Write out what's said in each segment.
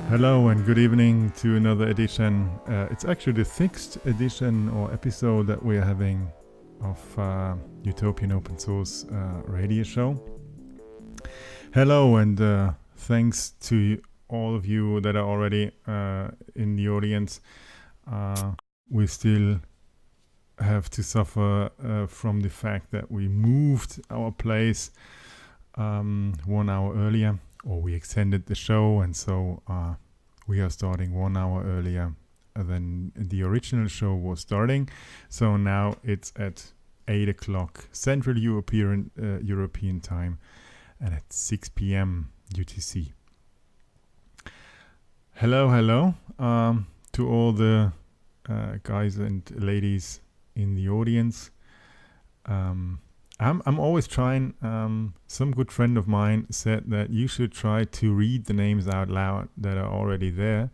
Hello and good evening to another edition. It's actually the 6th edition or episode that we are having of Utopian Open Source Radio show. Hello and thanks to all of you that are already in the audience. We still have to suffer from the fact that we moved our place 1 hour earlier, or we extended the show, and so we are starting 1 hour earlier than the original show was starting. So now it's at 8 o'clock Central European time and at 6 p.m. UTC. Hello to all the guys and ladies in the audience. I'm always trying. Some good friend of mine said that you should try to read the names out loud that are already there,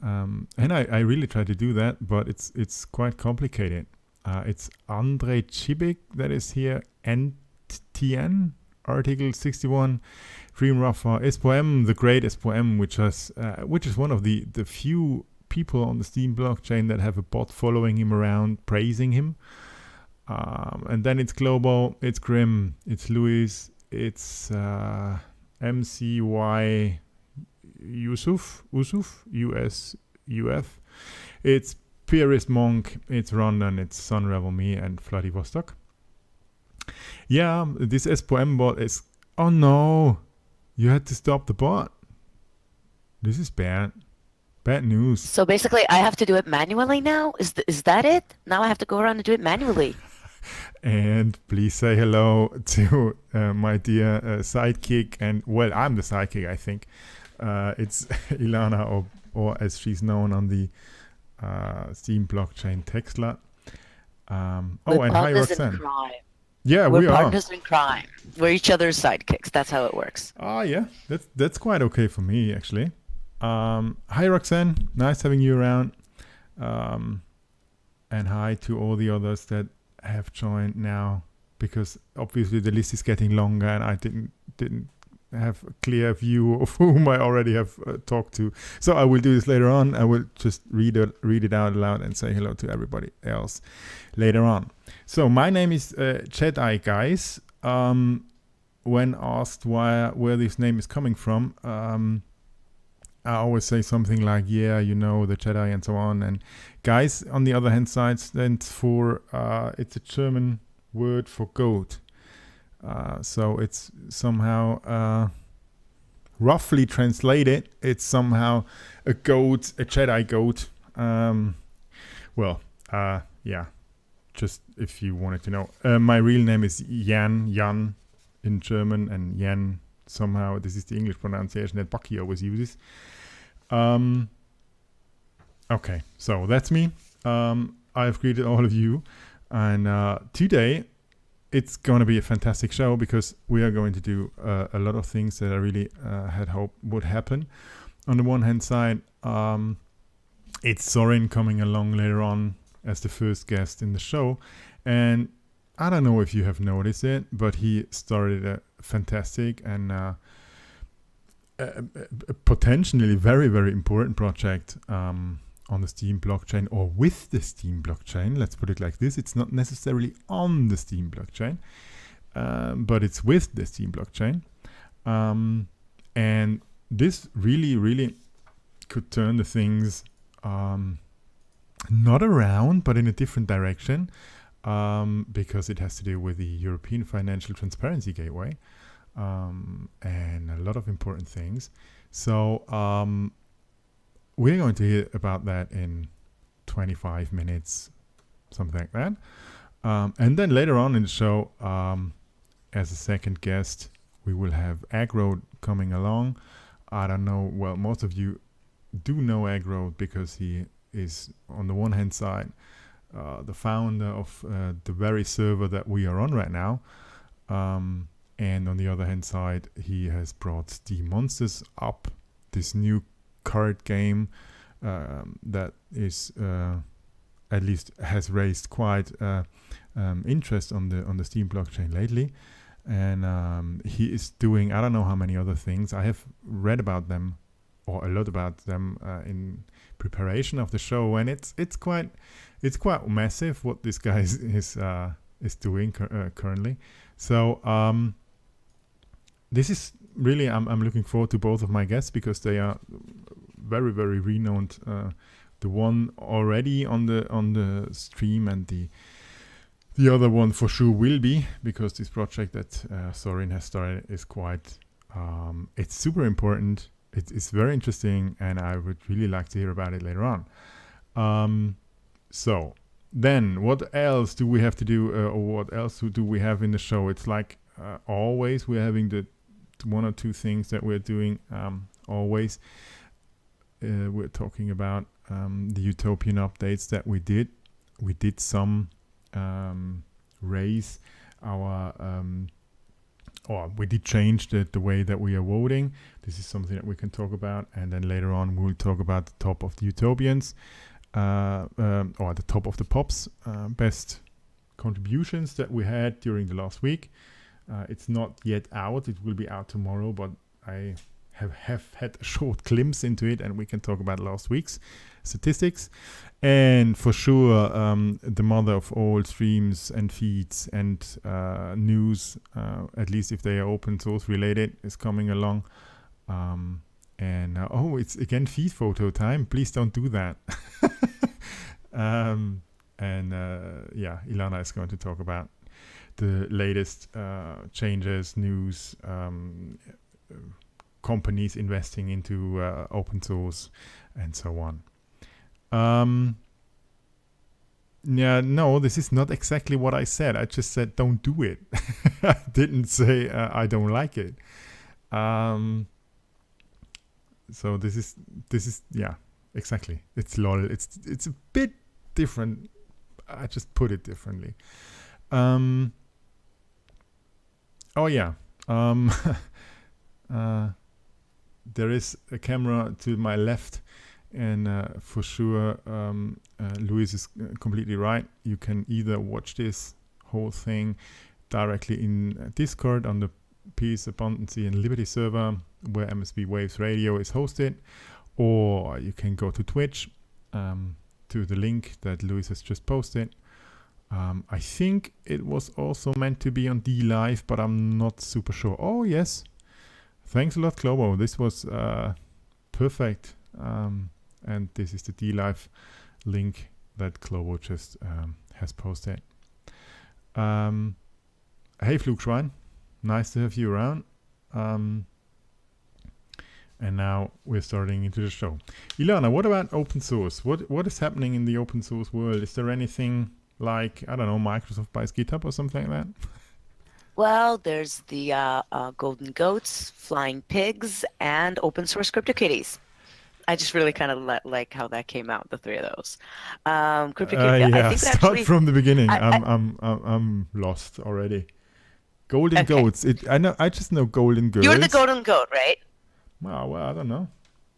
and I really try to do that, but it's quite complicated. It's Andrei Chibik that is here, NTN, Article 61, Dream Rafa, SPOM, the great SPOM, which is one of the few people on the Steam blockchain that have a bot following him around, praising him. And then it's Global, it's Grim, it's Luis, it's MCY Yusuf, USUF, it's Pieris Monk, it's Rondon, it's Sunravel Me, and Vladivostok. Yeah, this SPOM bot is... Oh no! You had to stop the bot? This is bad. Bad news. So basically, I have to do it manually now? Is that it? Now I have to go around and do it manually. And please say hello to my dear sidekick. And, well, I'm the sidekick, I think. It's Ilana, or as she's known on the Steam blockchain, Textla. And hi, Roxanne. Yeah, We're we are. partners in crime. We're each other's sidekicks. That's how it works. Yeah, that's quite okay for me, actually. Hi, Roxanne. Nice having you around. And hi to all the others that have joined now, because obviously the list is getting longer and I didn't have a clear view of whom I already have talked to. So I will do this later on. I will just read it out loud and say hello to everybody else later on. So my name is Jedi Guys. When asked where this name is coming from, I always say something like, yeah, you know, the Jedi and so on. And guys, on the other hand side, stands for, it's a German word for goat. So it's somehow, roughly translated, it's somehow a goat, a Jedi goat. Yeah, just if you wanted to know. My real name is Jan in German, and Jan, somehow, this is the English pronunciation that Bucky always uses. Okay, so that's me. I've greeted all of you, and today it's going to be a fantastic show because we are going to do a lot of things that I really had hoped would happen. On the one hand side, it's Sorin coming along later on as the first guest in the show, and I don't know if you have noticed it, but he started a fantastic and a potentially very, very important project on the Steam blockchain, or with the Steam blockchain. Let's put it like this. It's not necessarily on the Steam blockchain, but it's with the Steam blockchain. And this really, really could turn the things not around, but in a different direction, because it has to do with the European Financial Transparency Gateway. And a lot of important things. So we're going to hear about that in 25 minutes, something like that. And then later on in the show, as a second guest, we will have Agro coming along. I don't know, well, most of you do know Agro because he is, on the one hand side, the founder of the very server that we are on right now. And on the other hand side, he has brought Steam Monsters up, this new card game that is at least has raised quite interest on the Steam blockchain lately. And he is doing, I don't know how many other things. I have read about them or a lot about them in preparation of the show, and it's quite massive what this guy is doing currently. So this is really I'm looking forward to both of my guests because they are very, very renowned. The one already on the stream, and the other one for sure will be, because this project that Sorin has started is quite it's super important. It's very interesting, and I would really like to hear about it later on. So then what else do we have to do, or what else do we have in the show? It's like always we're having the one or two things that we're doing always. We're talking about the Utopian updates that we did. We did some raise our or we did change the way that we are voting. This is something that we can talk about, and then later on we'll talk about the top of the Utopians or the top of the pops best contributions that we had during the last week. It's not yet out. It will be out tomorrow, but I have had a short glimpse into it, and we can talk about last week's statistics. And for sure, the mother of all streams and feeds and news, at least if they are open source related, is coming along. It's again feed photo time. Please don't do that. Ilana is going to talk about the latest changes, news, companies investing into open source, and so on. This is not exactly what I said. I just said don't do it. I didn't say I don't like it. So this is exactly. It's lol. It's a bit different. I just put it differently. There is a camera to my left, and for sure, Luis is completely right. You can either watch this whole thing directly in Discord on the Peace, Abundancy, and Liberty server, where MSP Waves Radio is hosted, or you can go to Twitch to the link that Luis has just posted. I think it was also meant to be on DLive, but I'm not super sure. Oh, yes. Thanks a lot, Clobo. This was perfect. And this is the DLive link that Clobo just has posted. Hey, Flugschwein. Nice to have you around. And now we're starting into the show. Ilana, what about open source? What is happening in the open source world? Is there anything like, I don't know, Microsoft buys GitHub or something like that? Well, there's the golden goats, flying pigs, and open source CryptoKitties. I just really kind of like how that came out, the three of those. CryptoKitty. I think start from the beginning. I'm lost already. Golden goats. I just know golden girls. You're the golden goat, right? Well, I don't know.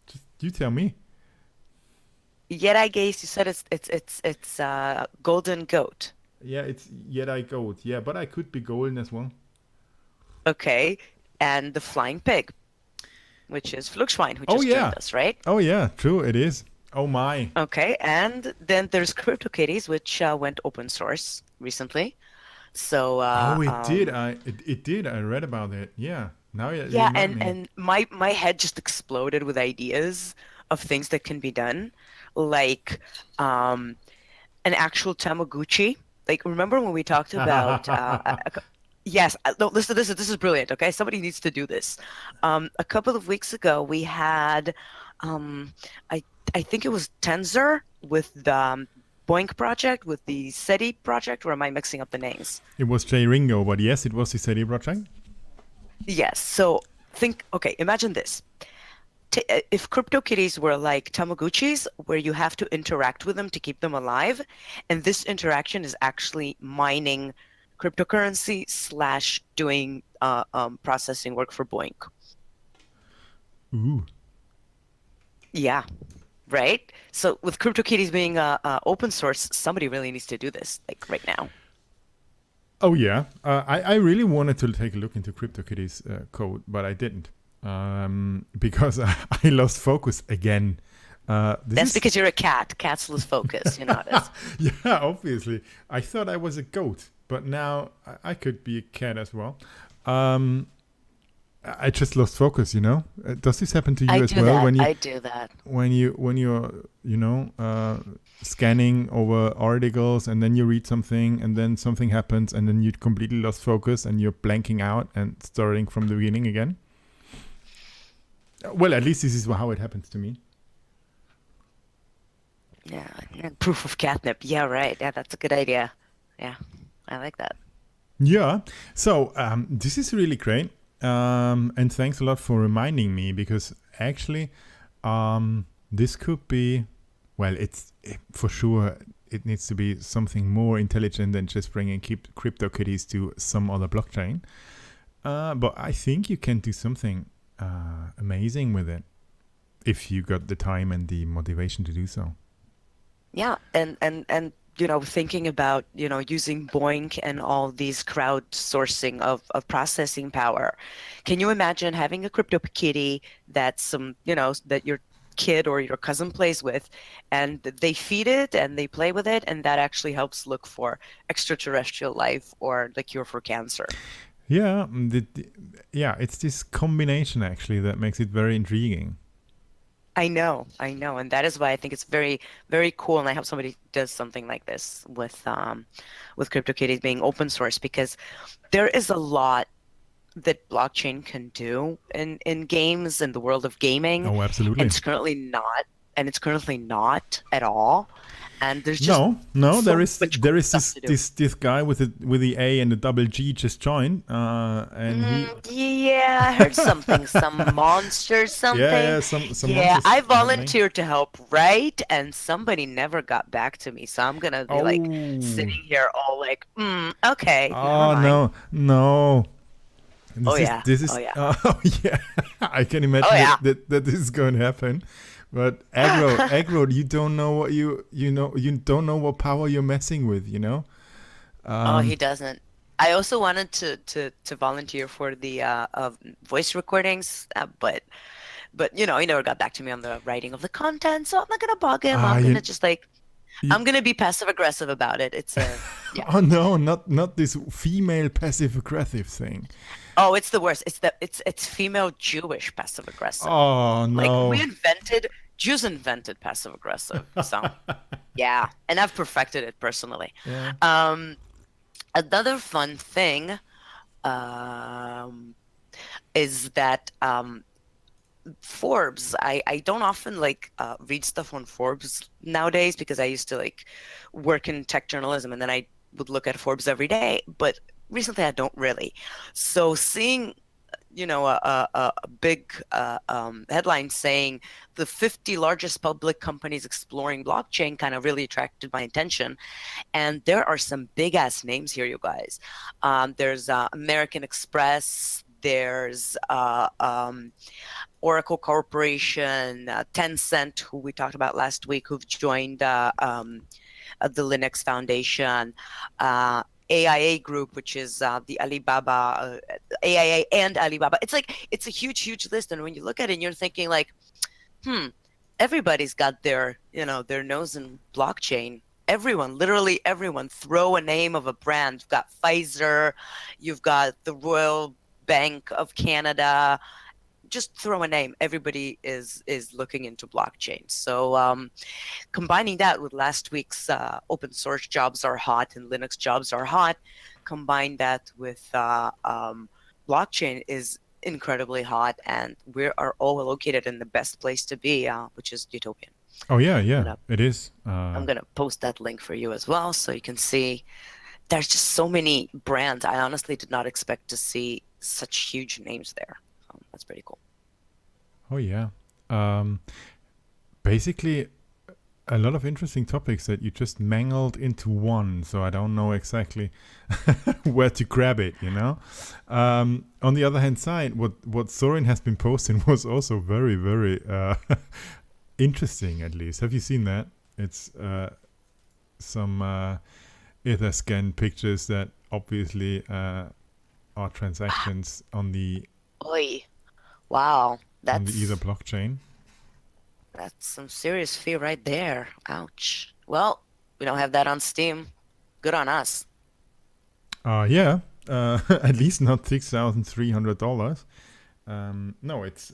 Just you tell me. Jedi Gaze, you said it's golden goat. Yeah, it's Jedi goat. Yeah, but I could be golden as well. Okay, and the flying pig, which is Flugschwein, who just joined us, right? Oh yeah, true, it is. Oh my. Okay, and then there's CryptoKitties, which went open source recently. So it did. I read about it. Yeah. Now and my head just exploded with ideas of things that can be done, like an actual Tamagotchi. Like, remember when we talked about yes, no, this is brilliant. Okay, somebody needs to do this. A couple of weeks ago we had I think it was Tensor with the Boink project, with the SETI project, or am I mixing up the names? It was Jay Ringo, but yes, it was the SETI project. Yes. So imagine this. If CryptoKitties were like Tamagotchis, where you have to interact with them to keep them alive, and this interaction is actually mining cryptocurrency / doing processing work for Boink. Ooh. Yeah. Right? So with CryptoKitties being open source, somebody really needs to do this, like right now. Oh yeah, I really wanted to take a look into CryptoKitties code, but I didn't. because I lost focus again. That's because you're a cat. Cats lose focus, you notice. Yeah, obviously. I thought I was a goat, but now I could be a cat as well. I just lost focus, you know. Does this happen to you as well? I do that. When you're scanning over articles and then you read something and then something happens and then you completely lost focus and you're blanking out and starting from the beginning again? Well, at least this is how it happens to me. Yeah, proof of catnip. Yeah, right. Yeah, that's a good idea. Yeah, I like that. Yeah. So this is really great. And thanks a lot for reminding me, because actually this could be, well, for sure it needs to be something more intelligent than just bringing CryptoKitties to some other blockchain. But I think you can do something amazing with it if you got the time and the motivation to do so. Yeah, and thinking about, using Boink and all these crowdsourcing of processing power. Can you imagine having a CryptoKitty that's that your kid or your cousin plays with, and they feed it and they play with it, and that actually helps look for extraterrestrial life or the cure for cancer? Yeah, it's this combination actually that makes it very intriguing. I know, and that is why I think it's very, very cool, and I hope somebody does something like this with CryptoKitties being open source, because there is a lot that blockchain can do in games, in the world of gaming. Oh, absolutely. And it's currently not at all. And there's just no. so There is this guy with the A and the double G just joined, and yeah, I heard something, some monster, something. Yeah, some yeah. I volunteered to help, right? And somebody never got back to me, so I'm gonna be sitting here all like, okay. Oh no. This is oh yeah. Oh yeah. I can imagine that this is going to happen. But aggro, you don't know what you don't know what power you're messing with, you know. He doesn't. I also wanted to volunteer for the voice recordings, but he never got back to me on the writing of the content, so I'm not gonna bug him. I'm gonna just I'm gonna be passive aggressive about it. It's Oh no, not this female passive aggressive thing. Oh, it's the worst. It's female Jewish passive aggressive. Oh no. Jews invented passive aggressive. So yeah, and I've perfected it personally. Yeah. Another fun thing is that Forbes. I don't often read stuff on Forbes nowadays, because I used to work in tech journalism, and then I would look at Forbes every day. But recently I don't really. So seeing a big headline saying the 50 largest public companies exploring blockchain kind of really attracted my attention. And there are some big ass names here, you guys. There's American Express, there's Oracle Corporation, Tencent, who we talked about last week, who've joined the Linux Foundation, AIA Group, which is the Alibaba, AIA and Alibaba. It's a huge list, and when you look at it, and you're thinking everybody's got their nose in blockchain. Everyone, literally everyone, throw a name of a brand. You've got Pfizer, you've got the Royal Bank of Canada. Just throw a name. Everybody is looking into blockchain. So combining that with last week's open source jobs are hot and Linux jobs are hot, combine that with blockchain is incredibly hot, and we are all located in the best place to be, which is Utopian. Oh yeah, it is. I'm gonna post that link for you as well, so you can see. There's just so many brands. I honestly did not expect to see such huge names there. That's pretty cool. Oh yeah. Basically, a lot of interesting topics that you just mangled into one. So I don't know exactly where to grab it. On the other hand side, what Sorin has been posting was also very, very interesting. At least, have you seen that? It's some Etherscan pictures that obviously are transactions on the. Oi. Wow, on the Ether blockchain. that's some serious fee right there. Ouch. Well, we don't have that on Steam. Good on us. Yeah, at least not $6,300. No, it's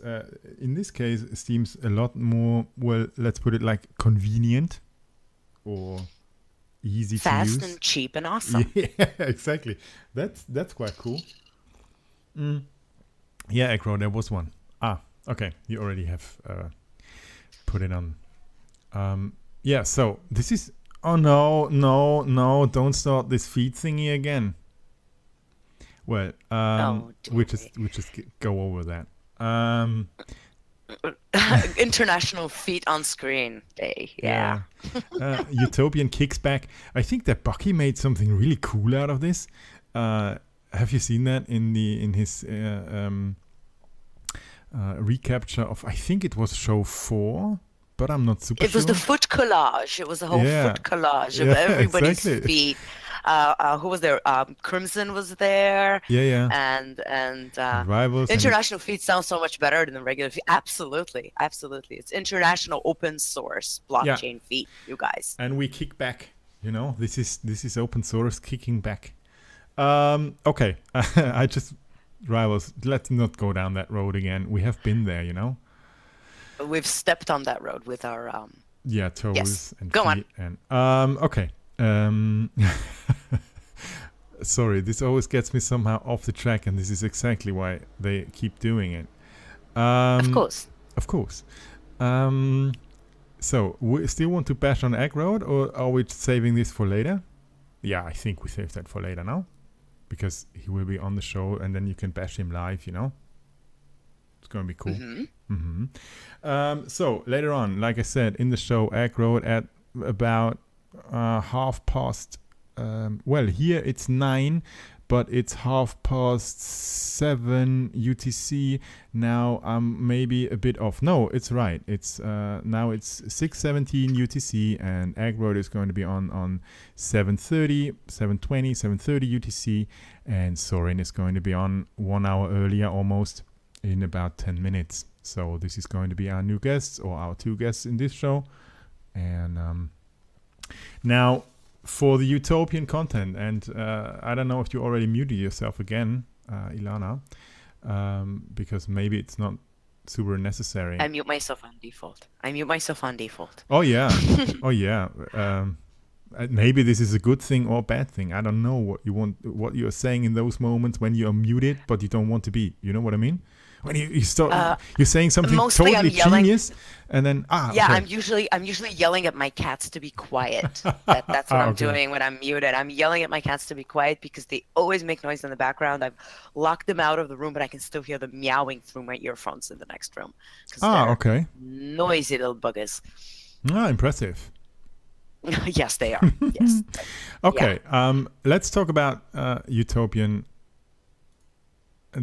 in this case, it seems a lot more, well, let's put it like convenient or easy Fast to use. and cheap and awesome. Yeah, exactly. That's quite cool. Yeah, Acro, there was one. Okay, you already have put it on. Yeah, so this is. Oh no! Don't start this feed thingy again. Well, we just go over that. International Feet on Screen Day. Yeah. Utopian kicks back. I think that Bucky made something really cool out of this. Have you seen that in his recapture of? I think it was show 4, but I'm not super sure. It was the foot collage. It was a whole foot collage of everybody's feet. Who was there? Crimson was there. Yeah. And Rivals. International Feet sounds so much better than the regular feet. Absolutely. It's International Open Source Blockchain Feet, you guys. And we kick back. You know, this is open source kicking back. Okay. I just Rivals. Let's not go down that road again. We have been there, you know. We've stepped on that road with our toes and go feet on. And okay. Sorry, this always gets me somehow off the track, and this is exactly why they keep doing it. Of course. So we still want to bash on Egg Road, or are we saving this for later? Yeah, I think we save that for later now, because he will be on the show, and then you can bash him live. You know, it's going to be cool. So later on, like I said, in the show, Egg Road at about 7:30. Well, here it's 9, but it's 7:30 UTC. Now I'm maybe a bit off. No, it's right. It's now it's 6:17 UTC, and Egg Road is going to be on 7:30, 7:20, 7:30 UTC, and Sorin is going to be on 1 hour earlier, almost in about 10 minutes. So this is going to be our new guests, or our 2 guests in this show, and now for the Utopian content, and I don't know if you already muted yourself again, Ilana, because maybe it's not super necessary. I mute myself on default. Oh yeah. Maybe this is a good thing or a bad thing. I don't know what you're saying in those moments when you're muted, but you don't want to be. You know what I mean? When you start, you're saying something totally genius, and then okay. I'm usually yelling at my cats to be quiet. That's what I'm doing when I'm muted. I'm yelling at my cats to be quiet because they always make noise in the background. I've locked them out of the room, but I can still hear them meowing through my earphones in the next room. Okay. Noisy little buggers. Impressive. Yes, they are. Yes. Okay. Yeah. Let's talk about Utopian.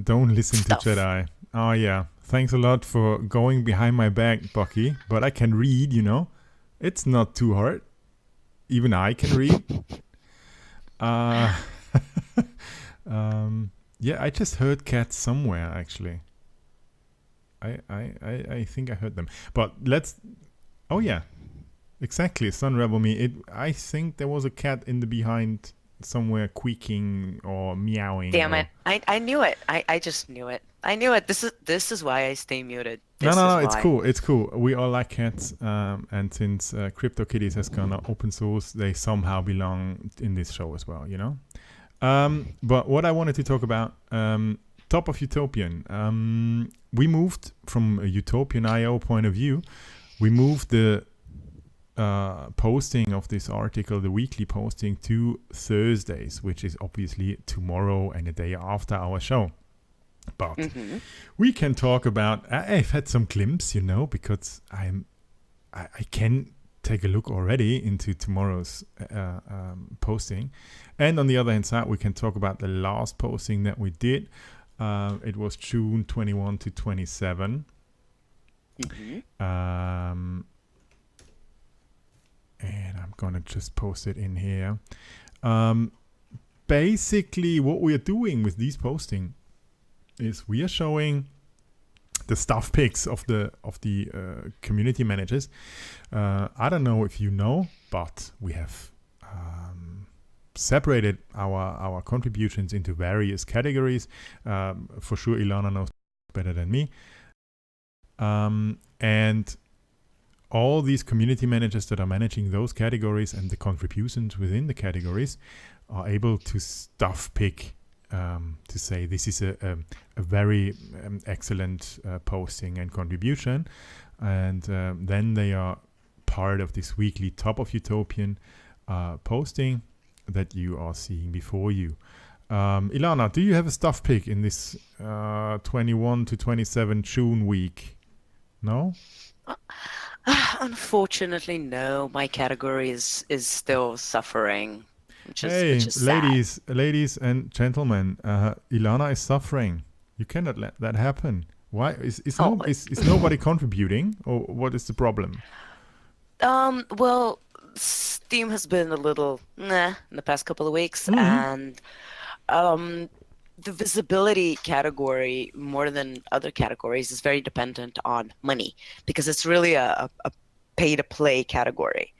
Don't listen to Jedi. Oh yeah, thanks a lot for going behind my back, Bucky. But I can read, you know. It's not too hard. Even I can read. Yeah, I just heard cats somewhere actually. I think I heard them. But let's. Oh yeah, exactly. Sun Rebel Me. I think there was a cat in the behind somewhere, quaking or meowing. Damn it! I knew it. I just knew it. I knew it. This is why I stay muted. No, it's cool. It's cool. We all like cats, and since CryptoKitties has gone open source, they somehow belong in this show as well. You know. But what I wanted to talk about, top of Utopian. We moved from a Utopian IO point of view. We moved the posting of this article, the weekly posting, to Thursdays, which is obviously tomorrow and the day after our show. But we can talk about. I've had some glimpse, you know, because I can take a look already into tomorrow's posting, and on the other hand side, we can talk about the last posting that we did. It was June 21 to 27. And I'm gonna just post it in here. Basically, what we are doing with these posting is we are showing the staff picks of the community managers. I don't know if you know, but we have separated our contributions into various categories. For sure, Ilana knows better than me. And all these community managers that are managing those categories and the contributions within the categories are able to staff pick, to say this is a very excellent posting and contribution, and then they are part of this weekly Top of Utopian posting that you are seeing before you. Ilana, do you have a staff pick in this 21 to 27 June week? No? Unfortunately, no. My category is still suffering, which is ladies and gentlemen, Ilana is suffering. You cannot let that happen. Why is nobody contributing, or what is the problem? Well, Steam has been a little in the past couple of weeks, and the visibility category, more than other categories, is very dependent on money, because it's really a pay-to-play category.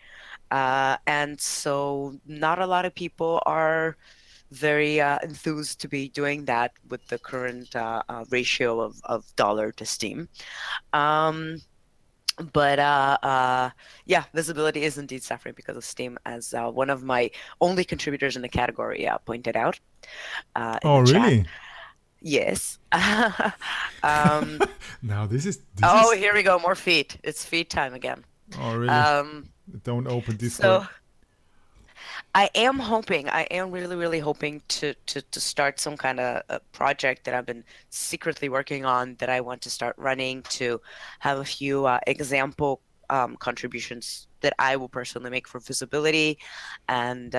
And so not a lot of people are very enthused to be doing that with the current ratio of dollar to Steam. But yeah, visibility is indeed suffering because of Steam, as one of my only contributors in the category pointed out. Oh, really? Chat. Yes. Now this is here we go. More feet. It's feet time again. Oh, really? Don't open Discord. So I am really, really hoping to start some kind of a project that I've been secretly working on, that I want to start running, to have a few example contributions that I will personally make for visibility, and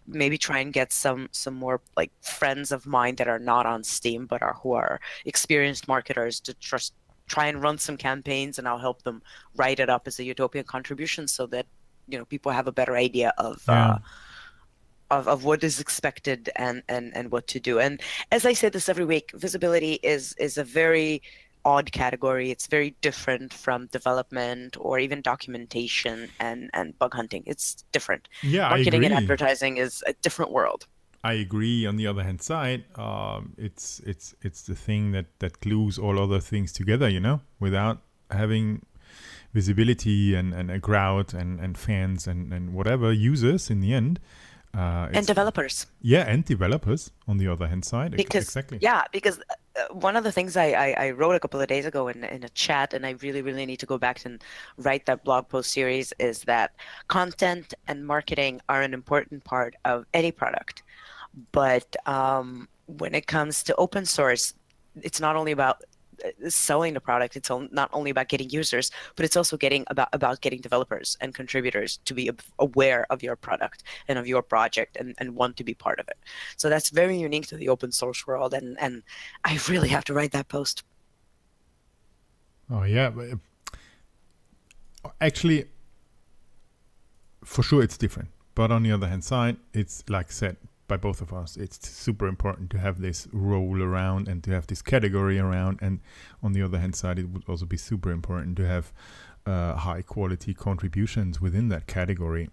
maybe try and get some more like friends of mine that are not on Steam but who are experienced marketers to try and run some campaigns, and I'll help them write it up as a Utopian contribution, so that people have a better idea of what is expected and what to do. And as I say this every week, visibility is a very odd category. It's very different from development or even documentation and bug hunting. It's different. Yeah, marketing I agree. and advertising is a different world. I agree. On the other hand side, it's the thing that glues all other things together, without having visibility and a crowd and fans and whatever, users in the end. And developers. Yeah, and developers on the other hand side. Exactly. Yeah, because one of the things I wrote a couple of days ago in a chat, and I really, really need to go back and write that blog post series, is that content and marketing are an important part of any product. But when it comes to open source, it's not only about selling the product, it's not only about getting users, but it's also about getting developers and contributors to be aware of your product and of your project and want to be part of it. So that's very unique to the open source world, and I really have to write that post. Oh yeah, actually, for sure it's different, but on the other hand side, it's like said by both of us, it's super important to have this role around and to have this category around. And on the other hand side, it would also be super important to have high quality contributions within that category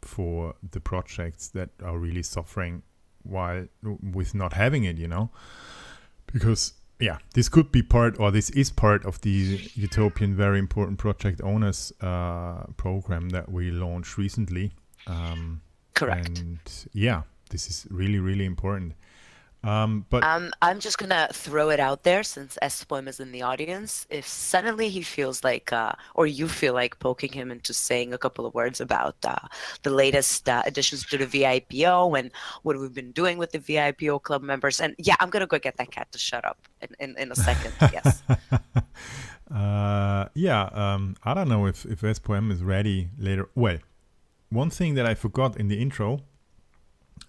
for the projects that are really suffering with not having it, because this could be this is part of the Utopian Very Important Project Owners program that we launched recently. Correct. And this is really, really important. But I'm just gonna throw it out there, since SPOIM is in the audience. If suddenly he feels like, or you feel like poking him into saying a couple of words about the latest additions to the VIPO and what we've been doing with the VIPO club members, and I'm gonna go get that cat to shut up in a second. Yes. I don't know if SPOIM is ready later. Well, one thing that I forgot in the intro,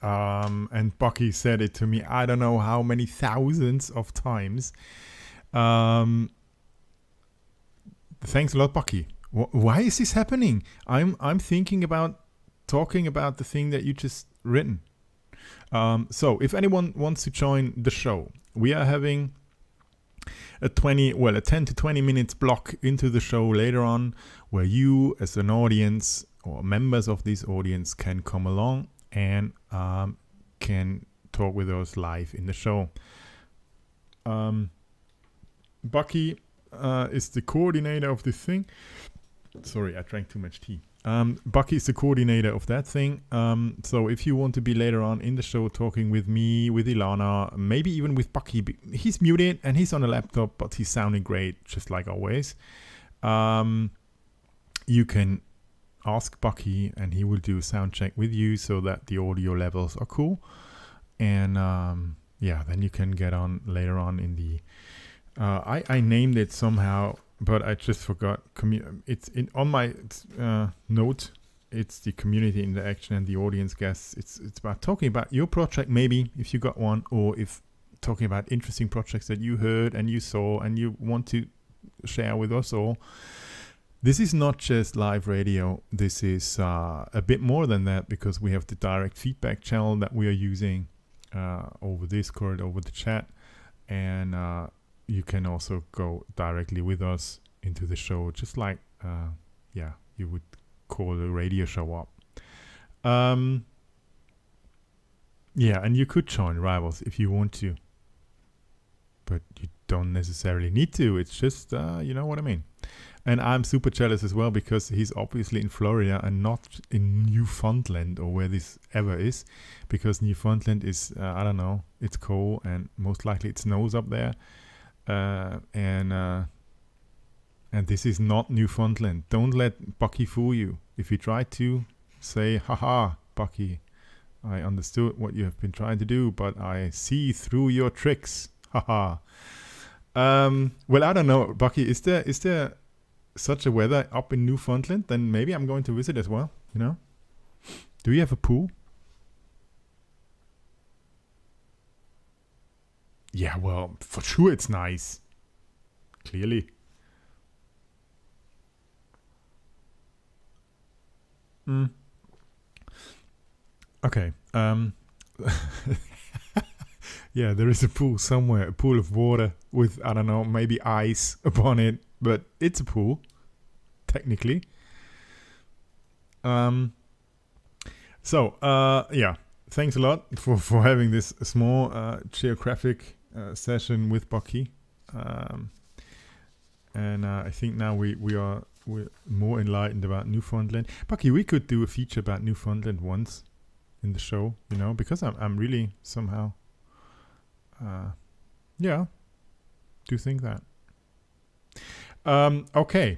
and Bucky said it to me, I don't know how many thousands of times. Thanks a lot, Bucky. Why is this happening? I'm thinking about talking about the thing that you just written. So if anyone wants to join the show, we are having a 10 to 20 minutes block into the show later on, where you as an audience or members of this audience can come along and can talk with us live in the show. Bucky is the coordinator of this thing. Sorry, I drank too much tea. Bucky is the coordinator of that thing. So if you want to be later on in the show talking with me, with Ilana, maybe even with Bucky, he's muted and he's on a laptop, but he's sounding great, just like always. You can ask Bucky and he will do a sound check with you so that the audio levels are cool. And then you can get on later on in the... I named it somehow, but I just forgot. It's on my note. It's the community interaction and the audience guests. It's about talking about your project, maybe if you got one, or if talking about interesting projects that you heard and you saw and you want to share with us all. This is not just live radio. This is a bit more than that, because we have the direct feedback channel that we are using over Discord, over the chat, and you can also go directly with us into the show, just like you would call a radio show up. And you could join Rivals if you want to, but you don't necessarily need to. It's just you know what I mean. And I'm super jealous as well, because he's obviously in Florida and not in Newfoundland or where this ever is, because Newfoundland is I don't know, it's cold and most likely it snows up there. And this is not Newfoundland. Don't let Bucky fool you. If you try to, say, haha, Bucky, I understood what you have been trying to do, but I see through your tricks. Haha. Well, I don't know, Bucky, is there such a weather up in Newfoundland? Then maybe I'm going to visit as well, you know? Do you have a pool? Yeah, well, for sure it's nice. Clearly. Okay. Yeah, there is a pool somewhere. A pool of water with, I don't know, maybe ice upon it. But it's a pool, technically. Thanks a lot for having this small geographic session with Bucky, and I think now we're more enlightened about Newfoundland. Bucky, we could do a feature about Newfoundland once in the show, you know, because I'm really somehow do think that. Okay.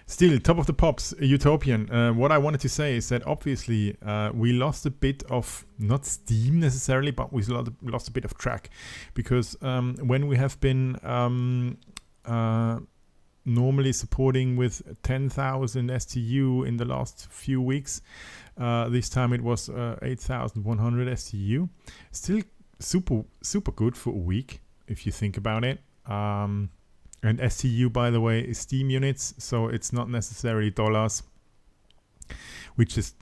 Still, top of the pops, Utopian. What I wanted to say is that obviously we lost a bit of, not steam necessarily, but we lost a bit of track, because when we have been normally supporting with 10,000 STU in the last few weeks, this time it was 8,100 STU. Still super good for a week if you think about it. And STU, by the way, is Steam units, so it's not necessarily dollars. We just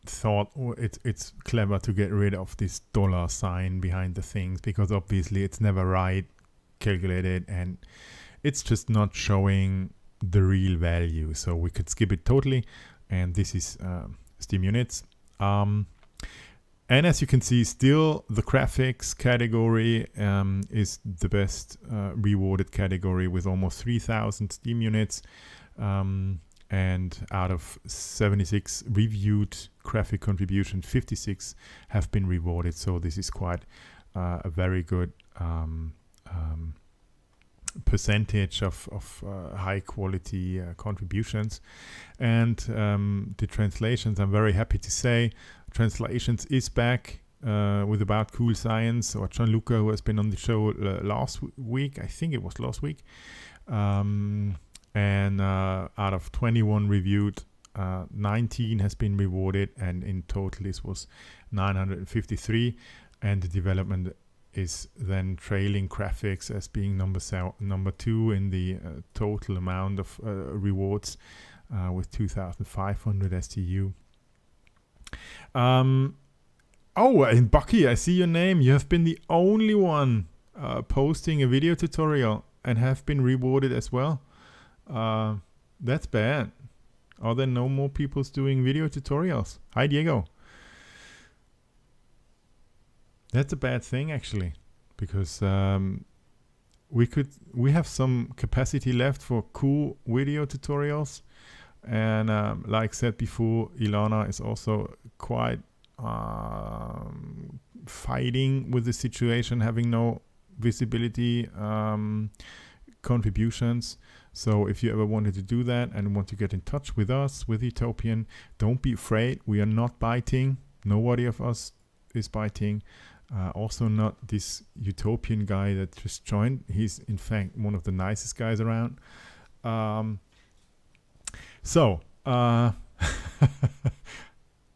thought it's clever to get rid of this dollar sign behind the things, because obviously it's never right calculated and it's just not showing the real value. So we could skip it totally, and this is Steam units. And as you can see, still the graphics category is the best rewarded category with almost 3,000 Steam units. And out of 76 reviewed graphic contributions, 56 have been rewarded. So this is quite a very good percentage of high quality contributions. And the translations, I'm very happy to say, translations is back with About Cool Science, or Gianluca, who has been on the show last week. I think it was last week. And out of 21 reviewed, 19 has been rewarded, and in total this was 953. And the development is then trailing graphics as being number 2 in the total amount of rewards with 2,500 STU. And Bucky, I see your name. You have been the only one posting a video tutorial and have been rewarded as well. That's bad. Are there no more people doing video tutorials? Hi, Diego. That's a bad thing, actually, because we have some capacity left for cool video tutorials, and like said before, Ilana is also quite fighting with the situation, having no visibility contributions. So if you ever wanted to do that and want to get in touch with us, with Utopian, don't be afraid. We are not biting. Nobody of us is biting. Also not this Utopian guy that just joined. He's in fact one of the nicest guys around.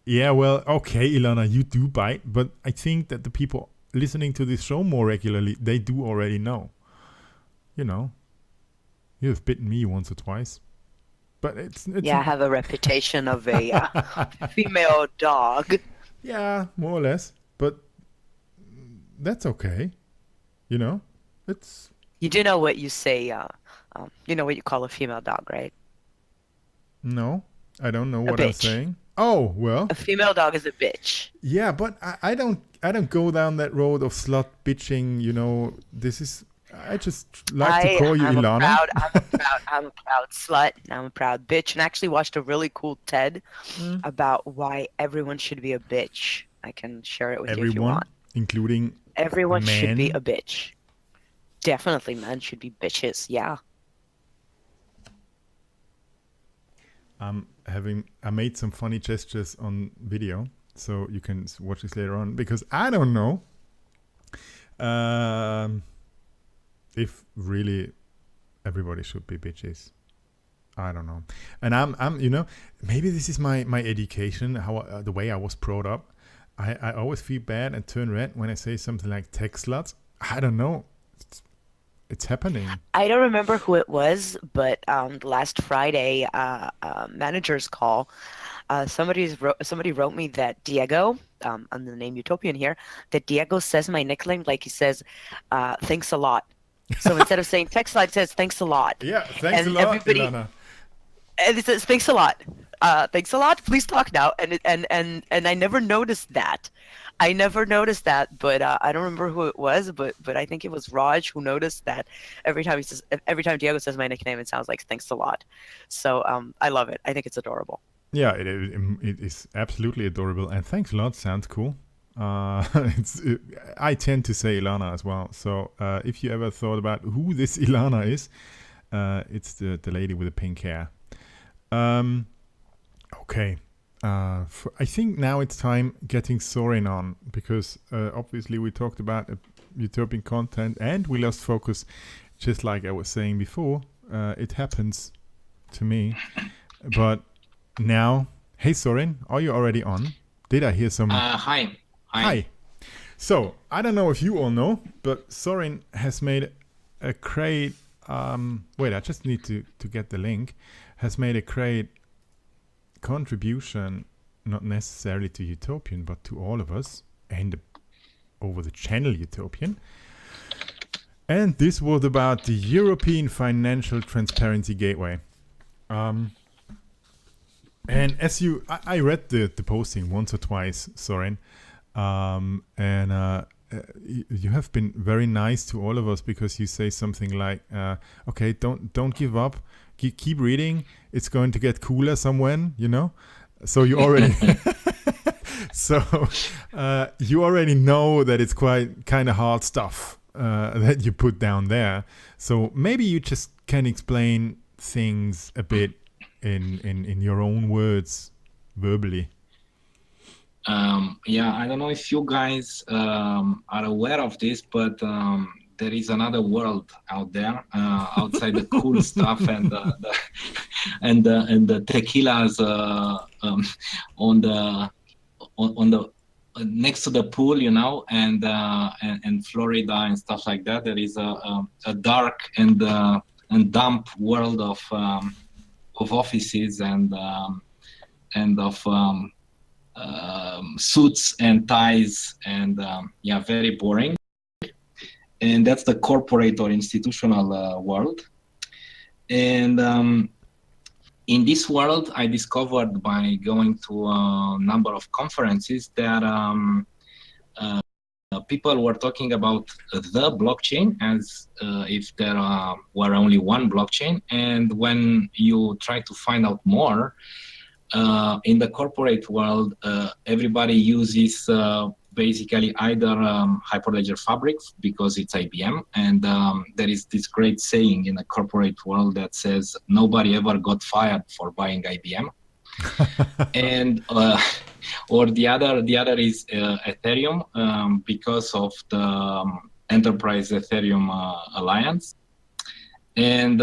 Yeah, well, okay, Ilana, you do bite, but I think that the people listening to this show more regularly, they do already know. You know, you have bitten me once or twice, but it's Yeah, I have a reputation of a female dog. Yeah, more or less, but that's okay. You know, it's... You do know what you say, you know what you call a female dog, right? No, I don't know A what I'm bitch. saying. Oh, well. A female dog is a bitch. Yeah, but I don't go down that road of slut bitching, you know. I just like to call you Ilana. I'm a proud slut, and I'm a proud bitch, and I actually watched a really cool TED about why everyone should be a bitch. I can share it with you if you want. Including Everyone should be men? a bitch. Definitely men should be bitches, yeah. I made some funny gestures on video, so you can watch this later on, because I don't know if really everybody should be bitches. I don't know. And I'm you know, maybe this is my education, how the way I was brought up. I always feel bad and turn red when I say something like tech sluts. I don't know. It's happening. I don't remember who it was, but last Friday, manager's call, somebody wrote me that Diego, on the name Utopian here, that Diego says my nickname like he says, thanks a lot. So instead of saying tech slide, it says thanks a lot. Yeah, thanks And a lot, everybody- Ilana. And it says thanks a lot. Thanks a lot. Please talk now. And I never noticed that. But I don't remember who it was. But I think it was Raj who noticed that every time Diego says my nickname, it sounds like thanks a lot. So I love it. I think it's adorable. Yeah, it is absolutely adorable, and thanks a lot sounds cool. I tend to say Ilana as well. So if you ever thought about who this Ilana is, it's the lady with the pink hair. Okay. I think now it's time getting Soren on, because obviously we talked about utopian content and we lost focus, just like I was saying before. It happens to me. But now, hey Soren, are you already on? Did I hear some... Hi. So, I don't know if you all know, but Soren has made a great... wait, I just need to get the link. Has made a great contribution, not necessarily to Utopian, but to all of us, and over the channel Utopian. And this was about the European Financial Transparency Gateway. And as I read the posting once or twice, Soren, and you have been very nice to all of us, because you say something like, okay, don't give up, keep reading, it's going to get cooler somewhere, you know. So you already you already know that it's quite kind of hard stuff that you put down there. So maybe you just can explain things a bit in your own words, verbally. Yeah, I don't know if you guys are aware of this, but there is another world out there, outside the cool stuff and the tequilas on the next to the pool, you know, and Florida and stuff like that. There is a dark and damp world of offices and of suits and ties, and very boring. and that's the corporate or institutional world. And in this world, I discovered by going to a number of conferences that people were talking about the blockchain as if there were only one blockchain. And when you try to find out more, in the corporate world, everybody uses basically either Hyperledger Fabric because it's IBM, and there is this great saying in the corporate world that says nobody ever got fired for buying IBM. And or the other is Ethereum because of the Enterprise Ethereum Alliance. And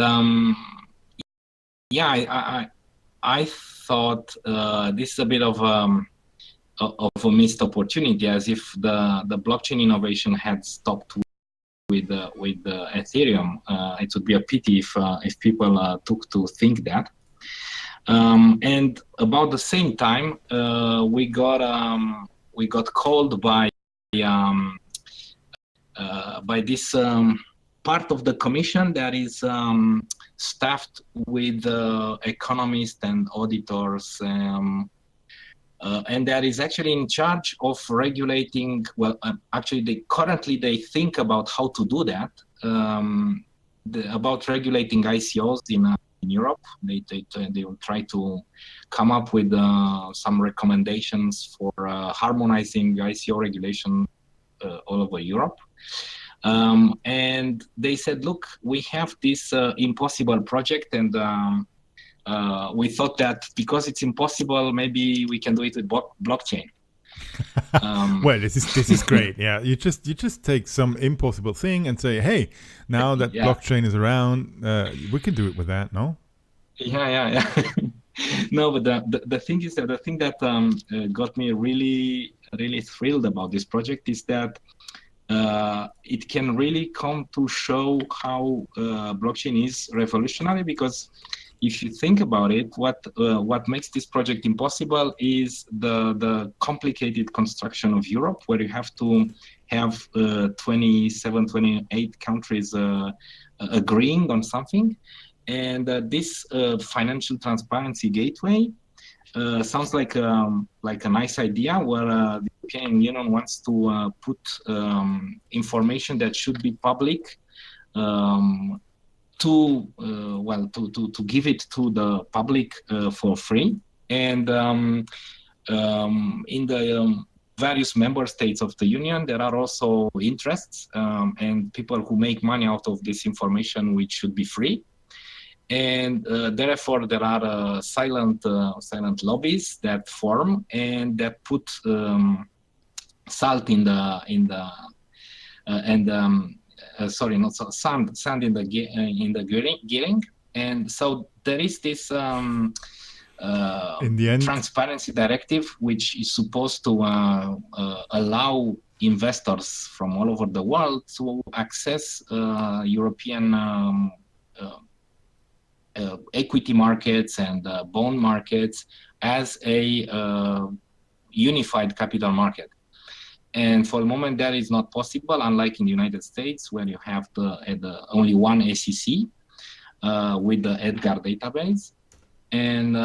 I thought this is a bit of a missed opportunity, as if the blockchain innovation had stopped with Ethereum. It would be a pity if people took to think that. And about the same time, we got called by this part of the commission that is staffed with economists and auditors, and that is actually in charge of regulating. Well, actually, they think about how to do that. About regulating ICOs in Europe. They will try to come up with some recommendations for harmonizing ICO regulation all over Europe. And they said, look, we have this impossible project, and we thought that because it's impossible, maybe we can do it with blockchain. Well, this is great. Yeah, you just take some impossible thing and say, hey, now that blockchain is around, we can do it with that. No? Yeah. No, but the thing is that the thing that got me really thrilled about this project is that it can really come to show how blockchain is revolutionary, because if you think about it, what makes this project impossible is the complicated construction of Europe, where you have to have 27, 28 countries agreeing on something. And this financial transparency gateway sounds like a nice idea, where the European Union wants to put information that should be public to give it to the public for free. And in the various member states of the Union, there are also interests and people who make money out of this information, which should be free. And therefore, there are silent lobbies that form and that put salt in the sand in the gearing. And so there is this in the end, transparency directive, which is supposed to allow investors from all over the world to access European equity markets and bond markets as a unified capital market. And for the moment, that is not possible, unlike in the United States, where you have the only one SEC with the EDGAR database. And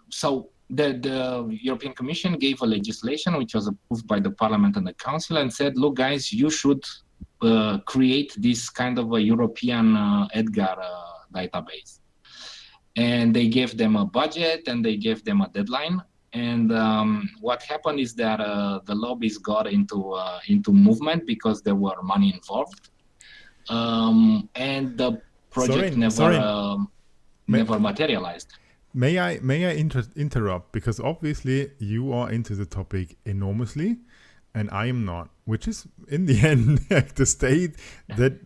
so the European Commission gave a legislation which was approved by the Parliament and the Council, and said, look, guys, you should create this kind of a European EDGAR database. And they gave them a budget and they gave them a deadline. And what happened is that the lobbies got into movement because there were money involved, and the project never materialized. May I interrupt, because obviously you are into the topic enormously, and I am not, which is in the end the state that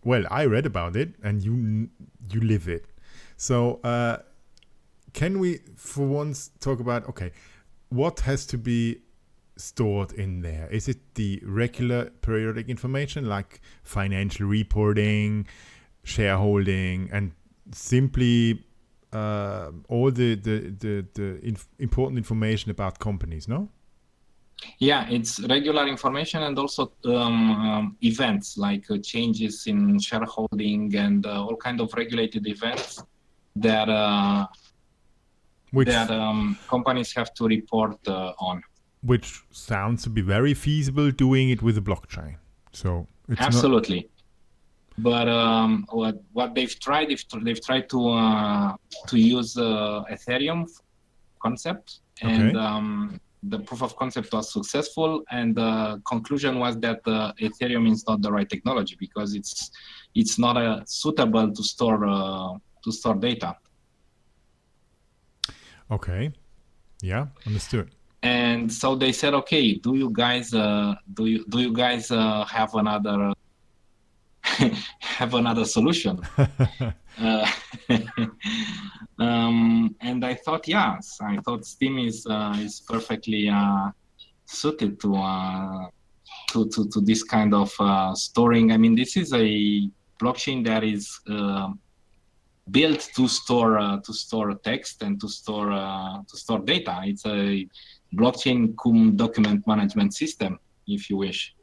well, I read about it and you live it. So can we for once talk about, okay, what has to be stored in there? Is it the regular periodic information like financial reporting, shareholding, and simply all the important information about companies, no? Yeah, it's regular information and also events like changes in shareholding and all kind of regulated events that companies have to report on. Which sounds to be very feasible doing it with a blockchain. So it's absolutely. But what they've tried to use Ethereum concept, and the proof of concept was successful, and the conclusion was that Ethereum is not the right technology because it's not suitable to store data. Okay, yeah, understood. And so they said, okay, do you guys have another solution? And I thought, yes, I thought Steam is perfectly suited to this kind of storing. I mean, this is a blockchain that is built to store text and to store data. It's a blockchain cum document management system, if you wish.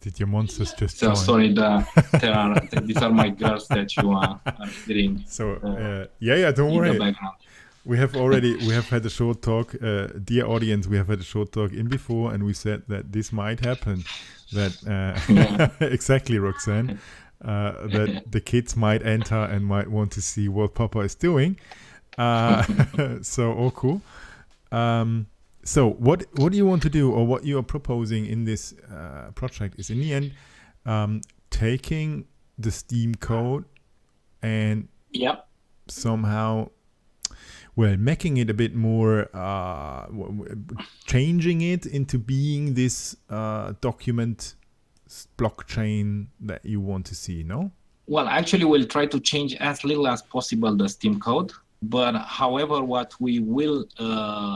Did your monsters just join? Sorry, these are my girls that you are hearing. So don't worry. We have had a short talk, dear audience. We have had a short talk in before, and we said that this might happen. That exactly, Roxanne. That the kids might enter and might want to see what Papa is doing. So all cool. So what do you want to do, or what you are proposing in this project is in the end taking the Steam code and somehow making it a bit more, changing it into being this document blockchain that you want to see, no? Well, actually, we'll try to change as little as possible the Steam code. But however, what we will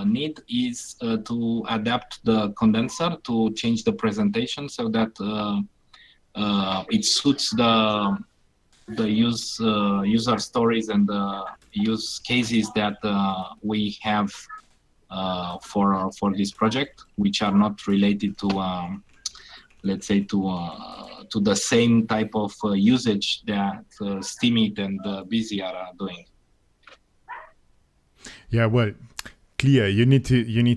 need is to adapt the condenser to change the presentation so that it suits the user stories and the use cases that we have for this project, which are not related to let's say to the same type of usage that Steemit and Busy are doing. Yeah, well, clear. You need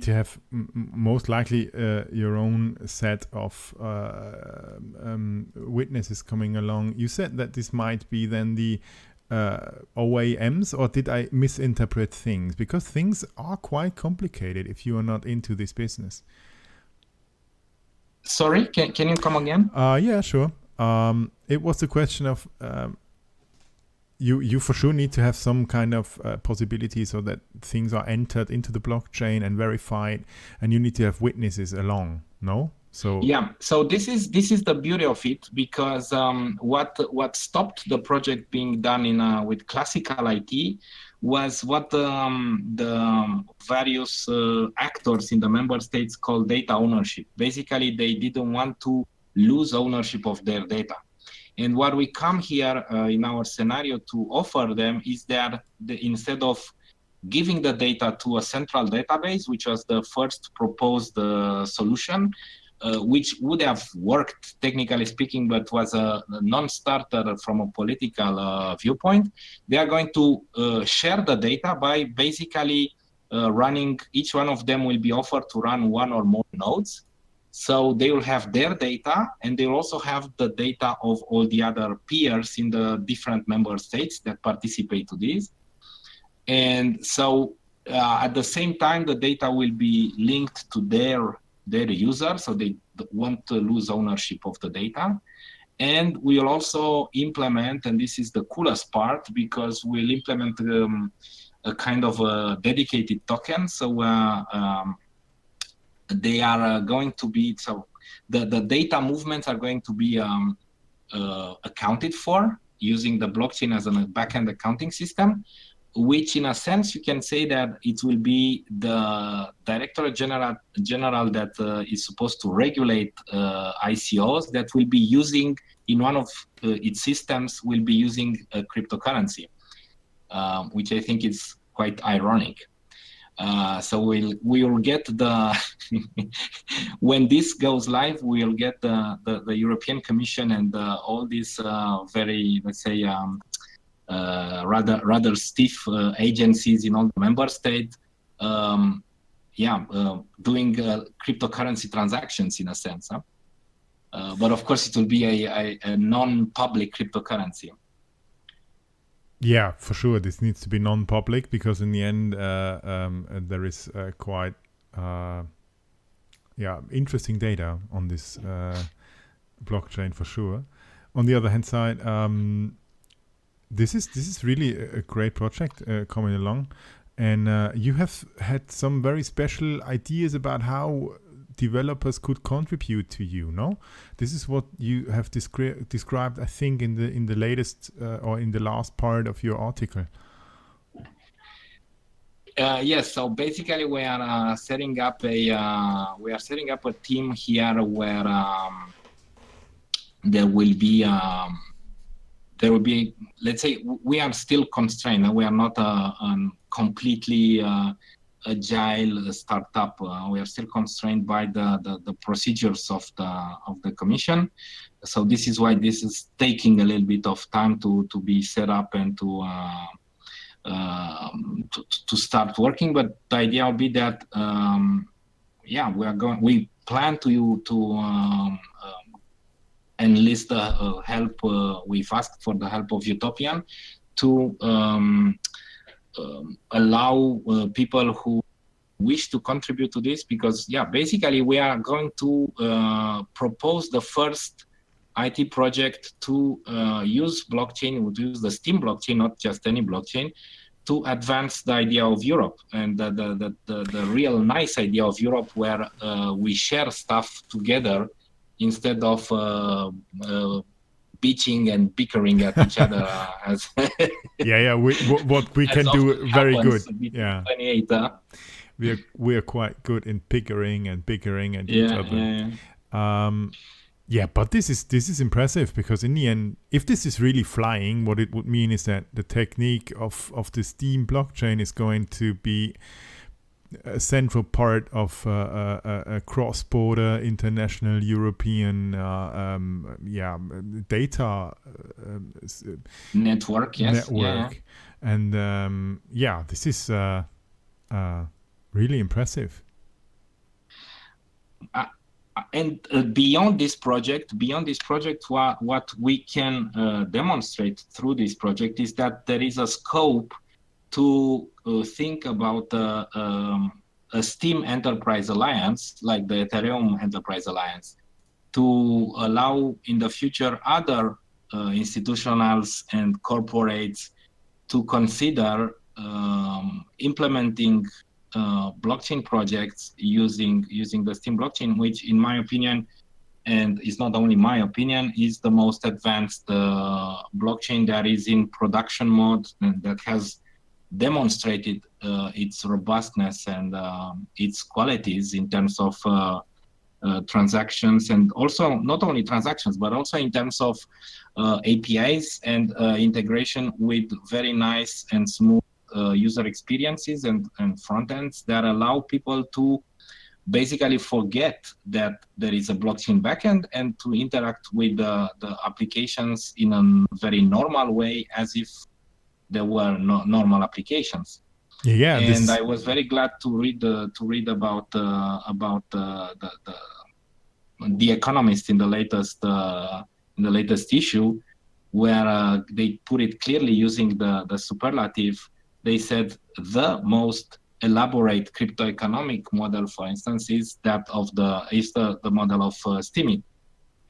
to have most likely your own set of witnesses coming along. You said that this might be then the OAMs, or did I misinterpret things? Because things are quite complicated if you are not into this business. Sorry, can you come again? Yeah, sure. It was a question of you for sure need to have some kind of possibility so that things are entered into the blockchain and verified, and you need to have witnesses along. No? So yeah. So this is the beauty of it, because what stopped the project being done with classical IT was what the various actors in the member states call data ownership. Basically, they didn't want to lose ownership of their data. And what we come here in our scenario to offer them is that instead of giving the data to a central database, which was the first proposed solution, which would have worked technically speaking, but was a non-starter from a political viewpoint, they are going to share the data by basically running, each one of them will be offered to run one or more nodes. So they will have their data, and they will also have the data of all the other peers in the different member states that participate to this. And so at the same time, the data will be linked to their user, so they won't lose ownership of the data. And we'll also implement, and this is the coolest part, because we'll implement a kind of a dedicated token. So they are going to be, so the data movements are going to be accounted for using the blockchain as a backend accounting system, which in a sense you can say that it will be the Directorate General that is supposed to regulate ICOs that will be using, in one of its systems, will be using a cryptocurrency, which I think is quite ironic. So we'll get the when this goes live, we'll get the European Commission and all these very, let's say, rather stiff agencies in all the member states, doing cryptocurrency transactions in a sense. But of course, it will be a non-public cryptocurrency. Yeah, for sure. This needs to be non-public because in the end, there is quite interesting data on this blockchain for sure. On the other hand side, this is really a great project coming along, and you have had some very special ideas about how developers could contribute to you. No, this is what you have described, I think, in the latest or in the last part of your article. Yes. So basically, we are setting up a team here where there will be. Let's say, we are still constrained. We are not a completely agile startup. We are still constrained by the procedures of the commission. So this is why this is taking a little bit of time to be set up and to start working. But the idea will be that we plan to enlist the help. We've asked for the help of Utopian to allow people who wish to contribute to this, because basically we are going to propose the first IT project to use blockchain, to use the Steam blockchain, not just any blockchain, to advance the idea of Europe and the real nice idea of Europe, where we share stuff together instead of bitching and bickering at each other. As what we can do very good. Yeah, 28. We are quite good in bickering at each other. But this is impressive, because in the end, if this is really flying, what it would mean is that the technique of the Steam blockchain is going to be a central part of a cross-border international European data network. Yes. And this is really impressive. And beyond this project, what we can demonstrate through this project is that there is a scope to think about a Steam Enterprise Alliance, like the Ethereum Enterprise Alliance, to allow in the future other institutionals and corporates to consider implementing blockchain projects using the Steam blockchain, which, in my opinion, and it's not only my opinion, is the most advanced blockchain that is in production mode and that has demonstrated its robustness and its qualities in terms of transactions, and also not only transactions, but also in terms of APIs and integration with very nice and smooth user experiences and front ends that allow people to basically forget that there is a blockchain backend and to interact with the applications in a very normal way, as if there were no normal applications. And I was very glad to read about the Economist in the latest issue, where they put it clearly using the superlative. They said the most elaborate crypto economic model, for instance, is the model of Steemit,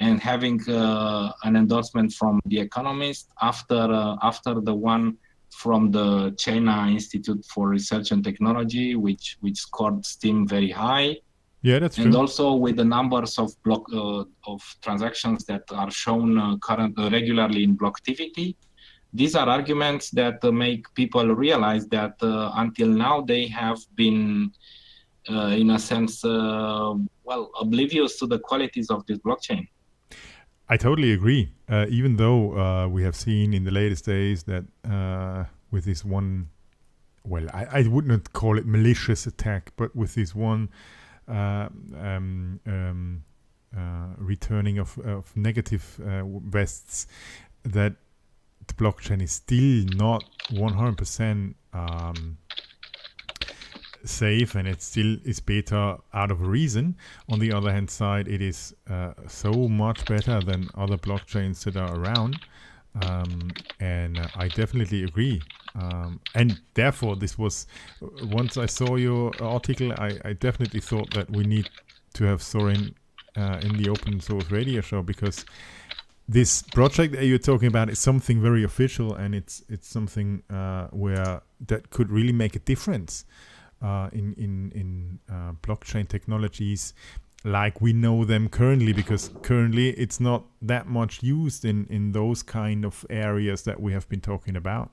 and having an endorsement from the Economist after the one from the China Institute for Research and Technology, which scored Steam very high. Yeah, that's true. And also with the numbers of transactions that are shown regularly in Blocktivity. These are arguments that make people realize that until now they have been, in a sense, oblivious to the qualities of this blockchain. I totally agree. Even though we have seen in the latest days that with this one well, I would not call it malicious attack, but with this one returning of negative vests, that the blockchain is still not 100% safe, and it still is better out of reason. On the other hand side, it is so much better than other blockchains that are around, and I definitely agree. And therefore, this was, once I saw your article, I definitely thought that we need to have Sorin in the Open Source Radio show, because this project that you're talking about is something very official, and it's something where that could really make a difference in blockchain technologies like we know them currently, because currently it's not that much used in those kind of areas that we have been talking about.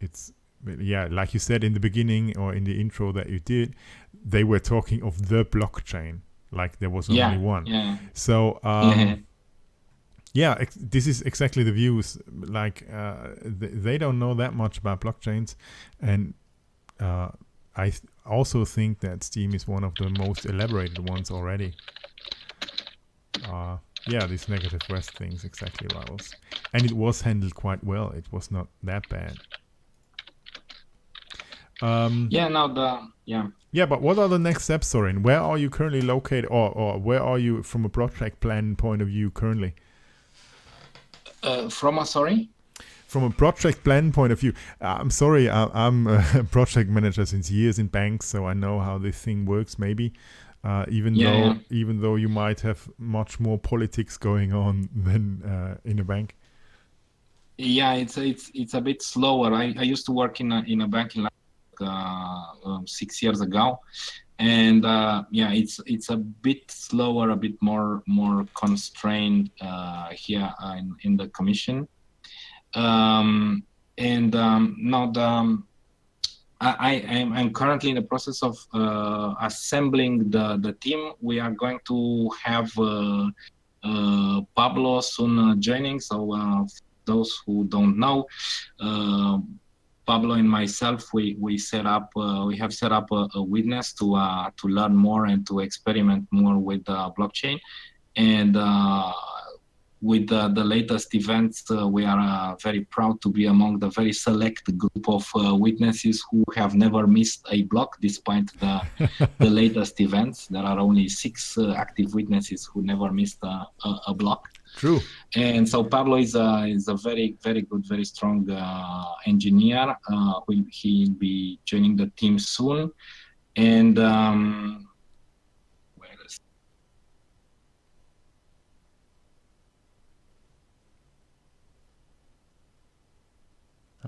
It's, yeah, like you said in the beginning or in the intro that you did, they were talking of the blockchain, like there was only one. Yeah. So this is exactly the views. Like they don't know that much about blockchains, and I also think that Steam is one of the most elaborated ones already. This negative West things, exactly, Rivals. And it was handled quite well. It was not that bad. But what are the next steps, Sorin? Where are you currently located, or where are you from a project plan point of view currently? From a project plan point of view, I'm sorry, I'm a project manager since years in banks, so I know how this thing works. Maybe, even though you might have much more politics going on than in a bank. Yeah, it's a bit slower. I used to work in a bank in 6 years ago, and it's a bit slower, a bit more constrained here in the commission. I'm currently in the process of assembling the team. We are going to have Pablo soon joining. So those who don't know, Pablo and myself, we have set up a witness to learn more and to experiment more with blockchain, and with the latest events, we are very proud to be among the very select group of witnesses who have never missed a block despite the latest events. There are only 6 active witnesses who never missed a block. True. And so Pablo is a very, very good, very strong engineer. He'll be joining the team soon. And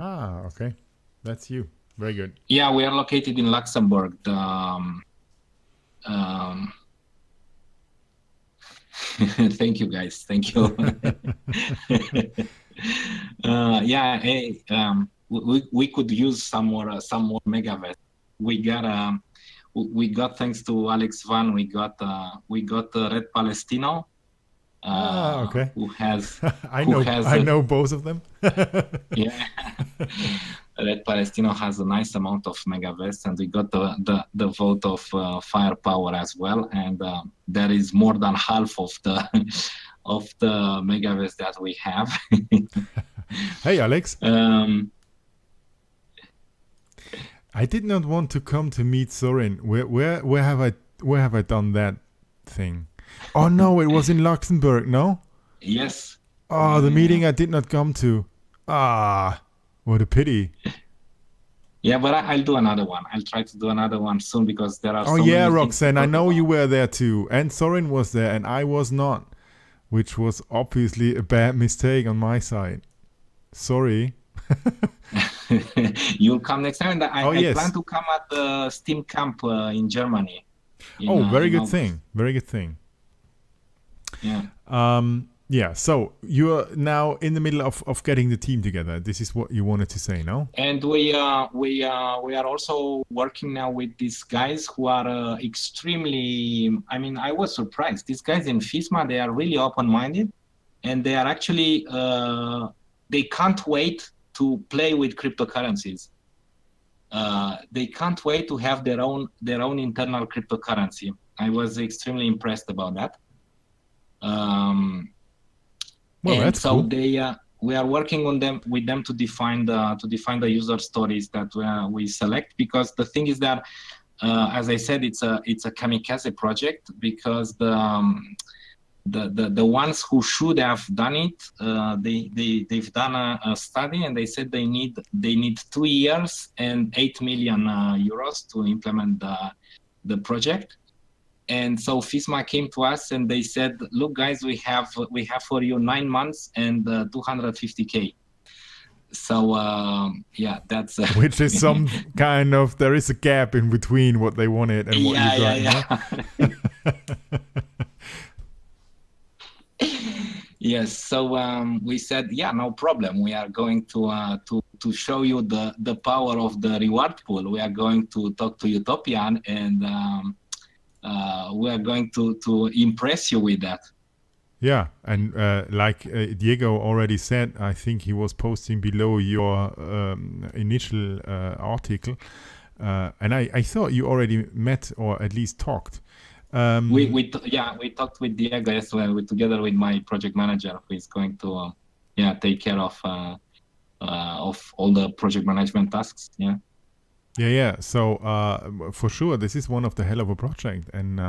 okay. That's you. Very good. Yeah, we are located in Luxembourg. Thank you, guys. Thank you. We could use some more megawatt. We got thanks to Alex Van. We got Red Palestino. Okay. Who has? I know both of them. Yeah. Red Palestino has a nice amount of megavest, and we got the vote of firepower as well, and that is more than half of the megavest that we have. Hey, Alex. I did not want to come to meet Sorin. Where have I done that thing? Oh no, it was in Luxembourg. No. Yes. Oh, the meeting I did not come to. What a pity. Yeah, but I'll do another one. I'll try to do another one soon, because there are so many Roxanne, I know you were there too. And Sorin was there and I was not, which was obviously a bad mistake on my side. Sorry. You'll come next time. Yes. I plan to come at the Steam Camp in Germany. Very good thing. Very good thing. Yeah. So you're now in the middle of getting the team together. This is what you wanted to say, no? And we are also working now with these guys who are extremely. I mean, I was surprised. These guys in FISMA, they are really open-minded, and they are actually they can't wait to play with cryptocurrencies. they can't wait to have their own internal cryptocurrency. I was extremely impressed about that. Well, and that's so cool. We are working on them with them to define the user stories that we select, because the thing is that, as I said, it's a kamikaze project, because the ones who should have done it, they've done a study, and they said they need 2 years and 8 million euros to implement the project. And so FISMA came to us and they said, look guys, we have for you 9 months and 250K. So yeah, that's which is some kind of, there is a gap in between what they wanted and what you got. Yes, so we said, yeah, no problem. We are going to show you the power of the reward pool. We are going to talk to Utopian, and we are going to impress you with that. Yeah, and like Diego already said, I think he was posting below your initial article, and I thought you already met or at least talked. We talked with Diego as well, together with my project manager, who is going to take care of all the project management tasks. Yeah. So for sure, this is one of the hell of a project, and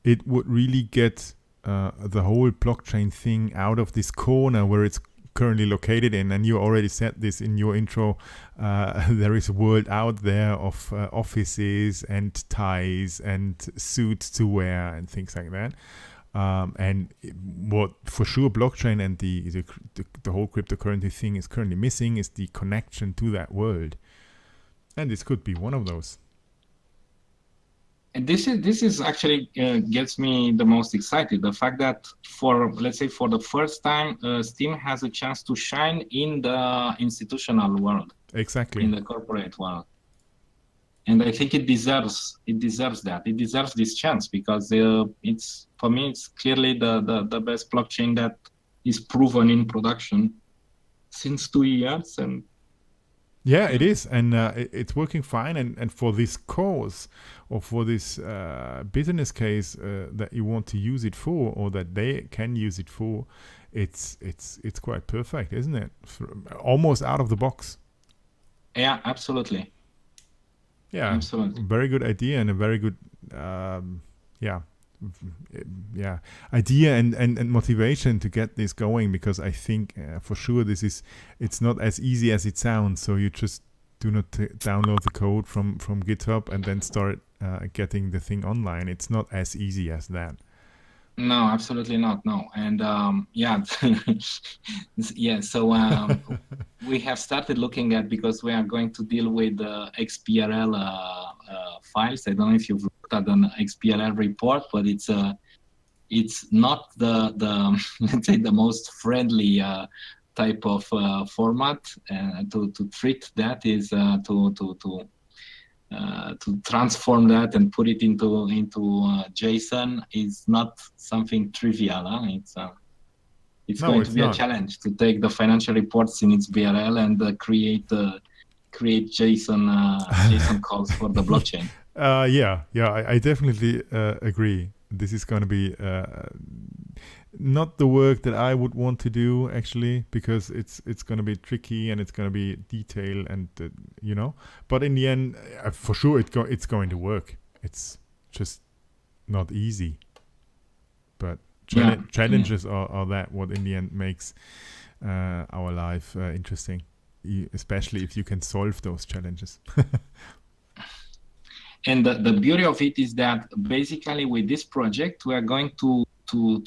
it would really get the whole blockchain thing out of this corner where it's currently located in. And you already said this in your intro. There is a world out there of offices and ties and suits to wear and things like that. And what for sure blockchain and the whole cryptocurrency thing is currently missing is the connection to that world. And this could be one of those. And this is actually gets me the most excited. The fact that for the first time, Steam has a chance to shine in the institutional world. Exactly. In the corporate world. And I think it deserves that. It deserves this chance, because it's clearly the best blockchain that is proven in production since 2 years. And yeah, it is, and it's working fine. And for this cause, or for this business case that you want to use it for, or that they can use it for, it's quite perfect, isn't it? Almost out of the box. Yeah, absolutely. Yeah, absolutely. Very good idea, and a very good idea and motivation to get this going, because I think for sure it's not as easy as it sounds. So you just do not download the code from GitHub and then start getting the thing online. It's not as easy as that. No, absolutely not. No. And so we have started looking at, because we are going to deal with XPRL files. I don't know if you've looked at an XPRL report, but it's not the let's say the most friendly type of format. To treat that is to transform that and put it into JSON is not something trivial. It's going to be a challenge to take the financial reports in its BRL and create JSON calls for the blockchain. I definitely agree. This is going to be not the work that I would want to do, actually, because it's going to be tricky and it's going to be detailed and but in the end, for sure it's going to work. It's just not easy, but challenges are that what in the end makes our life interesting, especially if you can solve those challenges. And the beauty of it is that basically with this project we are going to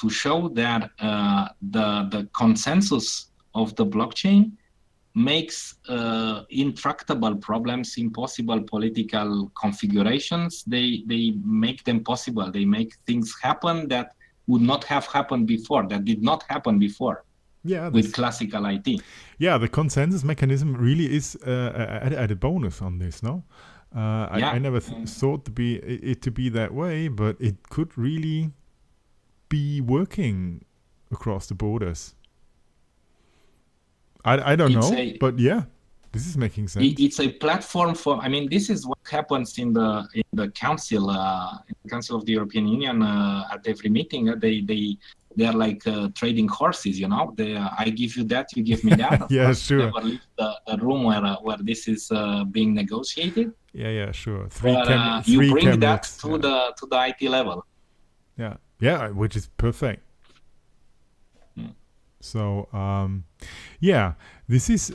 show that the consensus of the blockchain makes intractable problems, impossible political configurations. They make them possible. They make things happen that would not have happened before, that did not happen before. Yeah, with classical IT. Yeah, the consensus mechanism really is a bonus on this, no? I never thought to be that way, but it could really be working across the borders. I don't know, but yeah. This is making sense. It's a platform for. I mean, this is what happens in the council, in the Council of the European Union. At every meeting, they are like trading horses. You know, I give you that, you give me that. Yeah, sure. Never leave the room where this is being negotiated. Yeah, sure. You bring camels, that to the IT level. Yeah, which is perfect. So, this is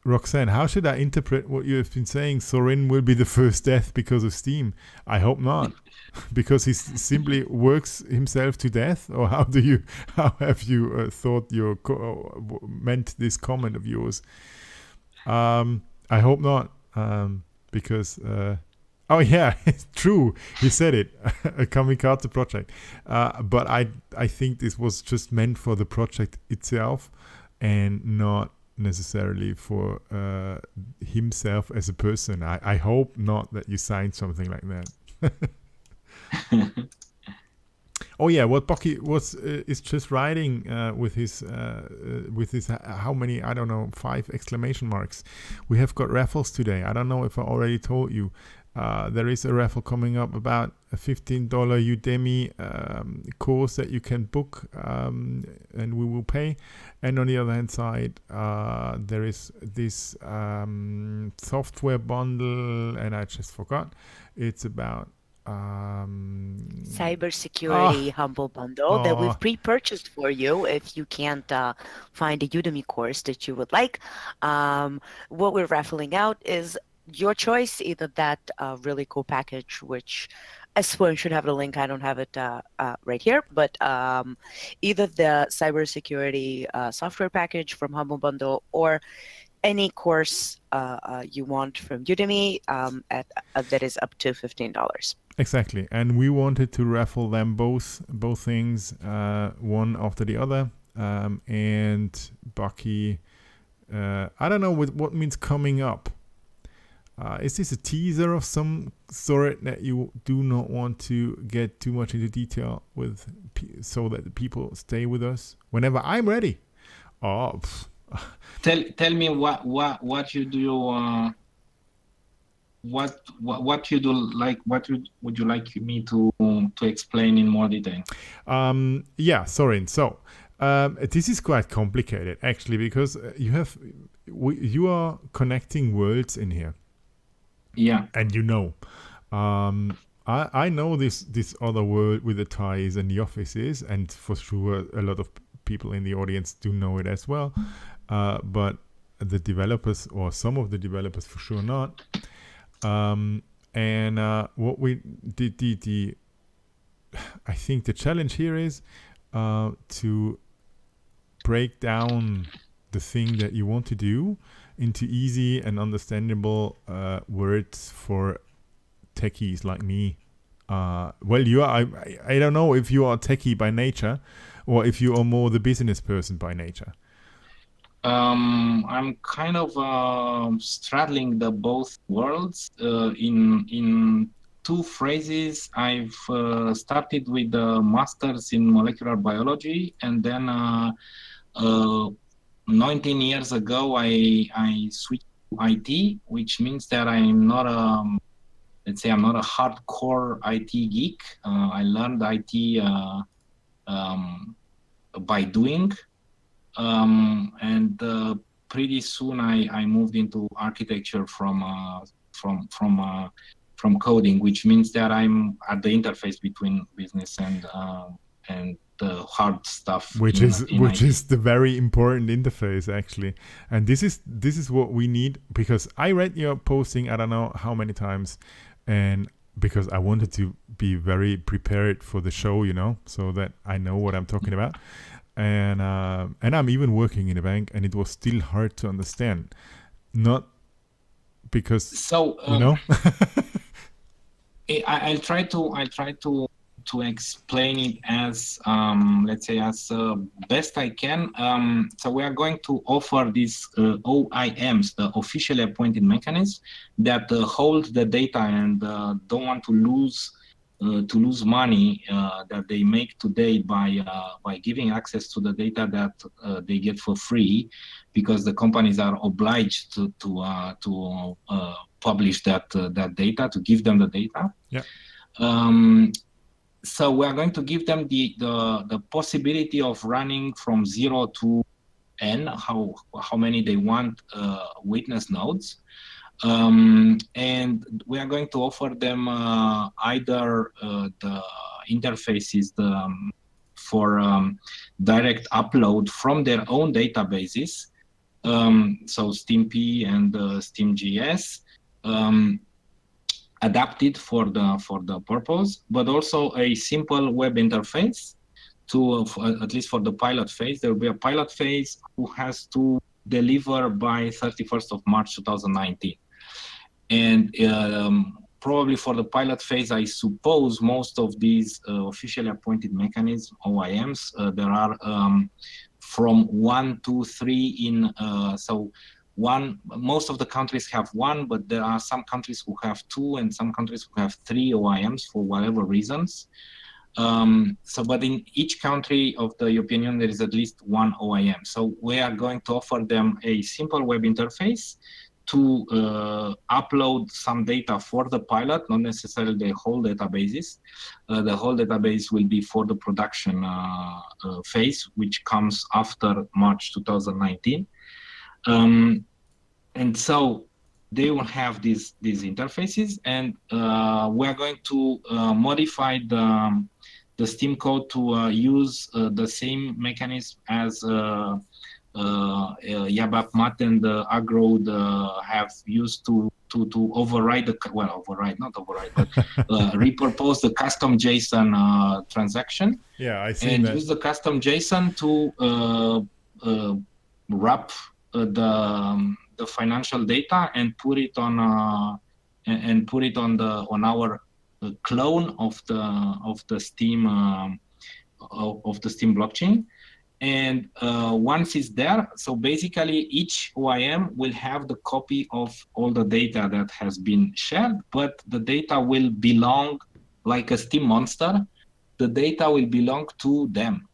Roxanne. How should I interpret what you have been saying? Sorin will be the first death because of Steam. I hope not, because he simply works himself to death. Or how have you thought meant this comment of yours? I hope not, because. Oh yeah, it's true. He said it, a kamikaze project. But I think this was just meant for the project itself, and not necessarily for himself as a person. I hope not that you signed something like that. Oh yeah, what Bucky is just writing with his how many, I don't know, 5 exclamation marks. We have got raffles today. I don't know if I already told you. There is a raffle coming up about a $15 Udemy course that you can book, and we will pay. And on the other hand side, there is this software bundle, and I just forgot. It's about cybersecurity humble bundle that we've pre-purchased for you if you can't find a Udemy course that you would like. What we're raffling out is your choice, either that really cool package, which I suppose should have the link. I don't have it right here, but either the cybersecurity software package from Humble Bundle, or any course you want from Udemy that is up to $15. Exactly, and we wanted to raffle them both things, one after the other, and Bucky. I don't know what means coming up. Is this a teaser of some sort that you do not want to get too much into detail with, so that the people stay with us whenever I'm ready? Oh, tell me what you do. What you do, like what would you like me to explain in more detail? Sorin. So this is quite complicated actually, because you are connecting worlds in here. Yeah, and I know this other world with the ties and the offices, and for sure a lot of people in the audience do know it as well, but the developers, or some of the developers for sure not. And what we did, I think the challenge here is to break down the thing that you want to do into easy and understandable words for techies like me. Well, you are. I don't know if you are a techie by nature, or if you are more the business person by nature. I'm kind of straddling the both worlds. In 2 phrases, I've started with a master's in molecular biology, and then 19 years ago, I switched to IT, which means that I'm not let's say I'm not a hardcore IT geek. I learned IT by doing, and pretty soon I moved into architecture from coding, which means that I'm at the interface between business and the hard stuff, which is the very important interface actually. And this is what we need, because I read your posting I don't know how many times, and because I wanted to be very prepared for the show, so that I know what I'm talking about. And I'm even working in a bank, and it was still hard to understand, not because I'll try to explain it as let's say as best I can. So we are going to offer these OIMs, the officially appointed mechanisms, that hold the data and don't want to lose to lose money that they make today by giving access to the data that they get for free, because the companies are obliged to publish that data, to give them the data. Yeah. So we are going to give them the possibility of running from 0 to n, how many they want witness nodes. And we are going to offer them either the interfaces for direct upload from their own databases, so SteamP and SteamGS, adapted for the purpose, but also a simple web interface to, at least for the pilot phase. There will be a pilot phase who has to deliver by 31st of March 2019. And probably for the pilot phase, I suppose most of these officially appointed mechanisms, OIMs, there are from 1 to 3 in, so most of the countries have 1, but there are some countries who have 2 and some countries who have 3 OIMs for whatever reasons. But in each country of the European Union, there is at least 1 OIM. So we are going to offer them a simple web interface to upload some data for the pilot, not necessarily the whole databases. The whole database will be for the production phase, which comes after March 2019. And so they will have these interfaces, and we are going to modify the Steam code to use the same mechanism as Yabap Mat and Agrode have used to override repurpose the custom JSON transaction. Yeah, I see and that. Use the custom JSON to wrap the financial data and put it on our clone of the Steam Steam blockchain. And once it's there, so basically each OIM will have the copy of all the data that has been shared, but the data will belong, like a Steam monster, the data will belong to them.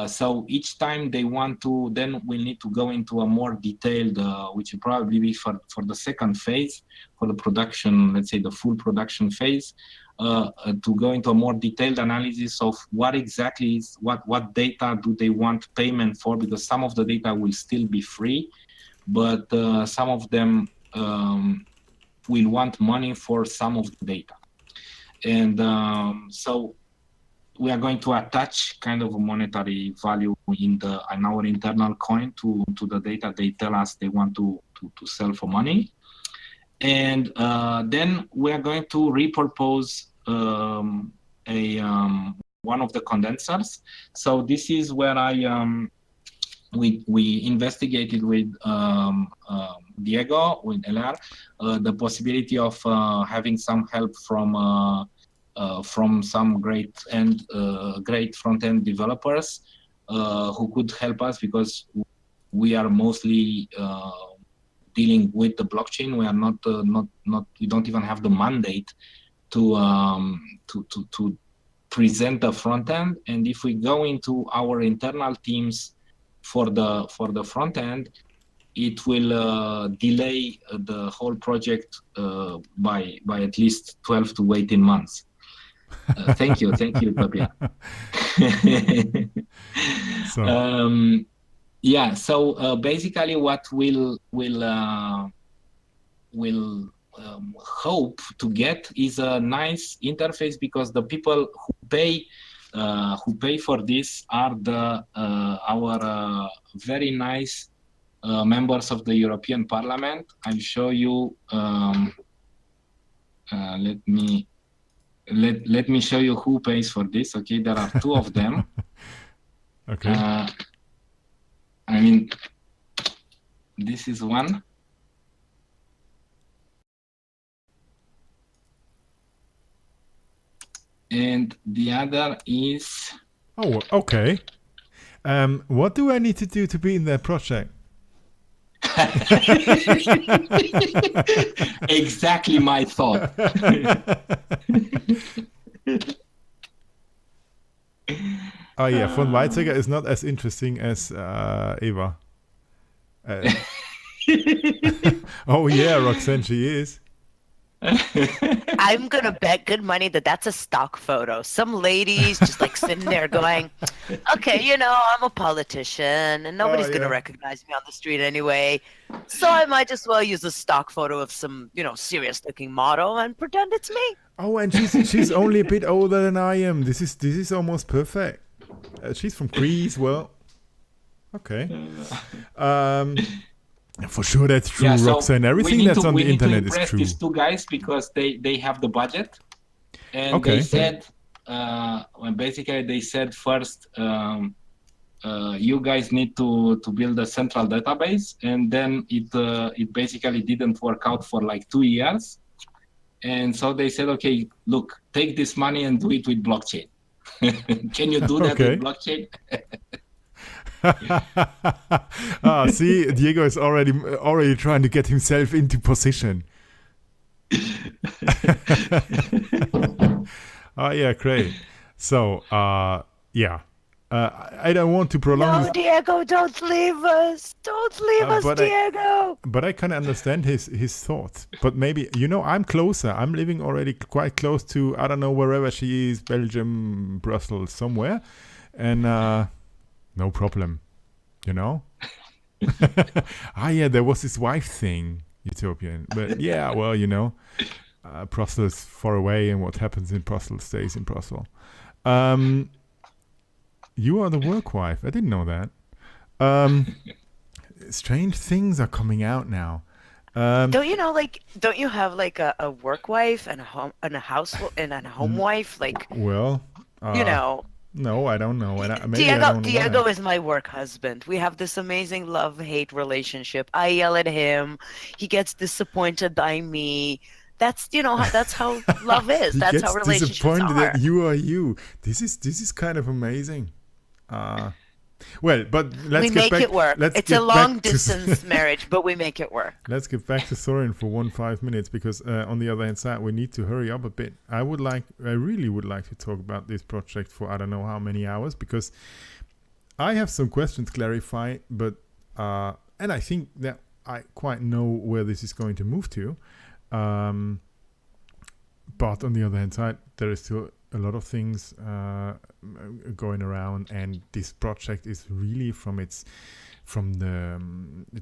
So each time they want to, then we'll need to go into a more detailed, which will probably be for the second phase, for the production, let's say the full production phase, to go into a more detailed analysis of what exactly is, what data do they want payment for, because some of the data will still be free, but some of them will want money for some of the data. And so we are going to attach kind of a monetary value in our internal coin to the data they tell us they want to sell for money. And then we are going to repurpose one of the condensers. So this is where we investigated with Diego, with LR, the possibility of having some help from some great front-end developers who could help us, because we are mostly dealing with the blockchain. We are not we don't even have the mandate to present the front end. And if we go into our internal teams for the front end, it will delay the whole project by at least 12 to 18 months. Thank you, Utopian. Yeah, so basically what we'll hope to get is a nice interface, because the people who pay for this are our very nice members of the European Parliament. I'll show you. Let me show you who pays for this. Okay, there are 2 of them. Okay. I mean, this is one. And the other is... Oh, okay. What do I need to do to be in that project? Exactly my thought. Oh yeah, von Weizsäcker is not as interesting as Eva. Oh yeah, Roxanne, she is. I'm gonna bet good money that that's a stock photo. Some ladies just like sitting there going, okay, I'm a politician and nobody's gonna yeah. recognize me on the street anyway. So I might just well use a stock photo of some, serious looking model and pretend it's me. Oh, and she's only a bit older than I am. This is almost perfect. She's from Greece. Well, okay. For sure, that's true, Yeah, so Roxanne. Everything that's on the internet is true. These two guys because they have the budget, and Okay. they said, basically they said first, you guys need to build a central database, and then it basically didn't work out for like 2 years, and so they said, okay, look, take this money and do it with blockchain. Can you do that Okay. with blockchain? See, Diego is already trying to get himself into position. Oh yeah, great. So yeah, I don't want to prolong. No, Diego, don't leave us. Don't leave us, Diego. But I can understand his thoughts. But maybe I'm closer. I'm living already quite close to, I don't know, wherever she is, Belgium, Brussels, somewhere, and no problem. Yeah, there was this wife thing, Utopian. But yeah, well, Brussels far away, and what happens in Brussels stays in Brussels. You are the work wife. I didn't know that. Strange things are coming out now. Don't you have like a work wife and a home and a house and a home wife? Like, well, no, I don't know. And maybe I don't know Diego why. is my work husband. We have this amazing love-hate relationship. I yell at him. He gets disappointed by me. That's that's how love is. He That's gets how relationships disappointed are. that you are you. This is kind of amazing. Well, but let's We get make back. it work. It's a long-distance marriage, but we make it work. Let's get back to Soren for 5 minutes because on the other hand side, we need to hurry up a bit. I really would like to talk about this project for I don't know how many hours because I have some questions clarified, but and I think that I quite know where this is going to move to. But on the other hand side, there is still a lot of things going around, and this project is really from the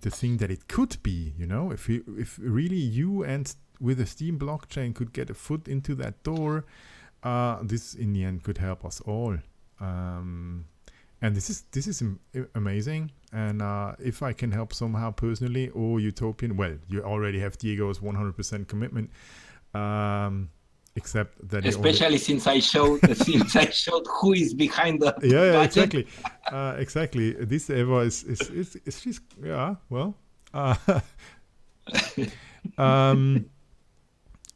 thing that it could be. If really you and with the Steam blockchain could get a foot into that door, this in the end could help us all. And this is amazing. And if I can help somehow personally or Utopian, well, you already have Diego's 100% commitment. Except that especially since I showed who is behind the budget. Exactly. This Eva is she's well